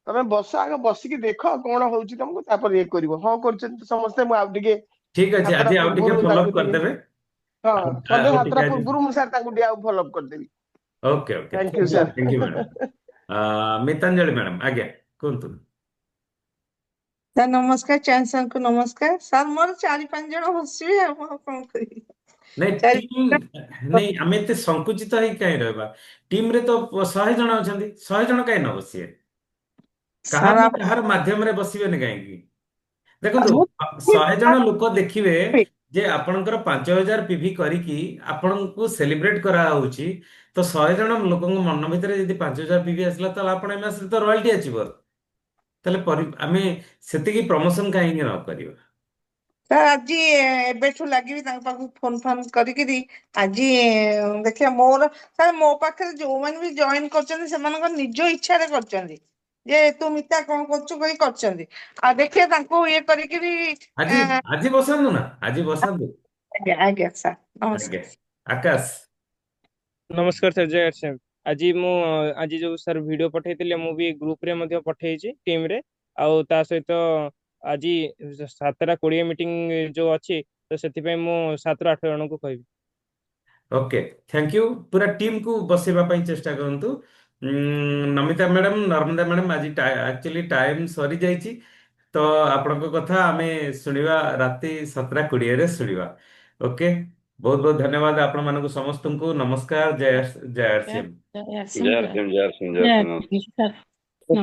S6: ତମେ ବସ, ଆଗ ବସିକି ଦେଖ କଣ ହଉଛି ତମକୁ, ତାପରେ ଇଏ କରିବ। ହଁ କରୁଛନ୍ତି ତ ସମସ୍ତେ। ମୁଁ ଆଉ ଟିକେ
S1: ଠିକ ଅଛି,
S6: 7ଟା
S1: ଆଜି ଆଉ ଟିକେ
S6: ପୂର୍ବରୁ
S1: ଫଲୋଅପ୍
S6: ତାଙ୍କୁ ଟିକେ,
S1: କରିଦେବେ।
S6: ହଁ
S1: ଆଉ
S6: ସନ୍ଧ୍ୟା
S1: ଆଉ
S6: 7ଟା
S1: ଟିକେ ଆଜି,
S6: ପୂର୍ବରୁ ମୁଁ ସାର୍ ତାଙ୍କୁ ଟିକେ ଆଉ ଫଲୋ ଅପ୍ କରିଦେବି।
S1: Okay okay,
S6: thank you
S1: thank
S6: sir.
S1: You madam. Mitanjali madam, ଆଜ୍ଞା କୁହନ୍ତୁ।
S7: ସାର୍ ନମସ୍କାର, ଚାନ୍ଦ ସାର୍ଙ୍କୁ ନମସ୍କାର। ସାର୍ ମୋର 4-5 ଜଣ ବସିବେ, ଆଉ ମୁଁ ଆଉ କଣ କରିବି।
S1: ନାଇଁ
S7: ଚାରି
S1: ଟିମ୍, ନାଇଁ ଆମେ ଏତେ ସଂକୁଚିତ ହେଇ କାହିଁ ରହିବା? ଟିମରେ ତ 100 ଜଣ ଅଛନ୍ତି, 100 ଜଣ କାହିଁ ନ ବସିବେ? କାହାର
S7: ସାର୍
S1: ନା କାହାର ମାଧ୍ୟମରେ ବସିବେନି କାହିଁକି? ଦେଖନ୍ତୁ,
S7: ମୁଁ
S1: 100 ଜଣ ଲୋକ ଦେଖିବେ ଯେ ଆପଣଙ୍କର 5,000 ପିଭି କରିକି ଆପଣଙ୍କୁ ସେଲିବ୍ରେଟ କରାହଉଛି, ତ 100 ଜଣ ଲୋକଙ୍କ ମନ ଭିତରେ ଯଦି 5,000 ପିଭି ଆସିଲା, ତାହେଲେ ଆପଣ ଏ ମାସରେ ତ ରୟାଲଟି ଆସିବ। ତାହେଲେ ଆମେ ସେତିକି ପ୍ରମୋସନ କାହିଁକି ନ କରିବା?
S7: ସାର୍ ଆଜି ଏବେଠୁ ଲାଗିବି ତାଙ୍କ ପାଖକୁ ଫୋନ ଫାନ କରିକିରି। ଆଜି ଦେଖିବା ମୋର, ସାର୍ ମୋ ପାଖରେ ଯୋଉମାନେ ବି ଜଏନ କରିଛନ୍ତି ସେମାନଙ୍କ ନିଜ ଇଚ୍ଛାରେ କରିଛନ୍ତି, ଯେ ତୁ ମିତା କଣ କରୁଛୁ କହି କରିଛନ୍ତି। ଆଉ ଦେଖିବା ତାଙ୍କୁ ଇଏ କରିକିରି।
S1: ଆଜି ଆଜି ବସାନ୍ତୁ ନା, ଆଜି ବସାନ୍ତୁ।
S7: ଆଜ୍ଞା ଆଜ୍ଞା ସାର୍,
S1: ଆଜ୍ଞା,
S7: ନମସ୍କାର।
S1: ଆକାଶ।
S8: ନମସ୍କାର ସାର୍, ଜୟ ଶ୍ୟାମ। ଆଜି ମୁଁ ଆଜି ଯୋଉ ସାର୍ ଭିଡିଓ ପଠେଇଥିଲେ, ମୁଁ ବି ଗ୍ରୁପରେ ମଧ୍ୟ ପଠେଇଛି ଟିମରେ। ଆଉ ତା ସହିତ ଆଜି 7:20 ମିଟିଂ ଯୋଉ ଅଛି, ତ ସେଥିପାଇଁ ମୁଁ 7ରୁ 8 ଜଣଙ୍କୁ କହିବି।
S1: Okay, thank you. ପୁରା ଟିମକୁ ବସେଇବା ପାଇଁ ଚେଷ୍ଟା କରନ୍ତୁ। ନମିତା ମ୍ୟାଡାମ, ନର୍ମଦା ମ୍ୟାଡାମ, ଆଜି ଆକ୍ଚୁଆଲି ଟାଇମ ସରିଯାଇଛି, ତ ଆପଣଙ୍କ କଥା ଆମେ ଶୁଣିବା ରାତି 7:20ରେ ଶୁଣିବା। ଓକେ, ବହୁତ ବହୁତ ଧନ୍ୟବାଦ ଆପଣମାନଙ୍କୁ ସମସ୍ତଙ୍କୁ। ନମସ୍କାର, ଜୟ ଜୟ
S5: ଜୟ
S1: ଶ୍ରୀ
S5: ଜୟ
S3: ଜୟ
S5: ସିଂ,
S3: ଶ୍ୟାମ, ଜୟ ଶ୍ୟାମ, ଜୟ
S5: ଜୟ
S3: ଶ୍ୟାମ।
S5: ସିଂ, ସାର୍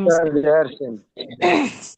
S4: ସାର୍ ଜୟ ଶ୍ୟାମ।
S5: ନମସ୍କାର।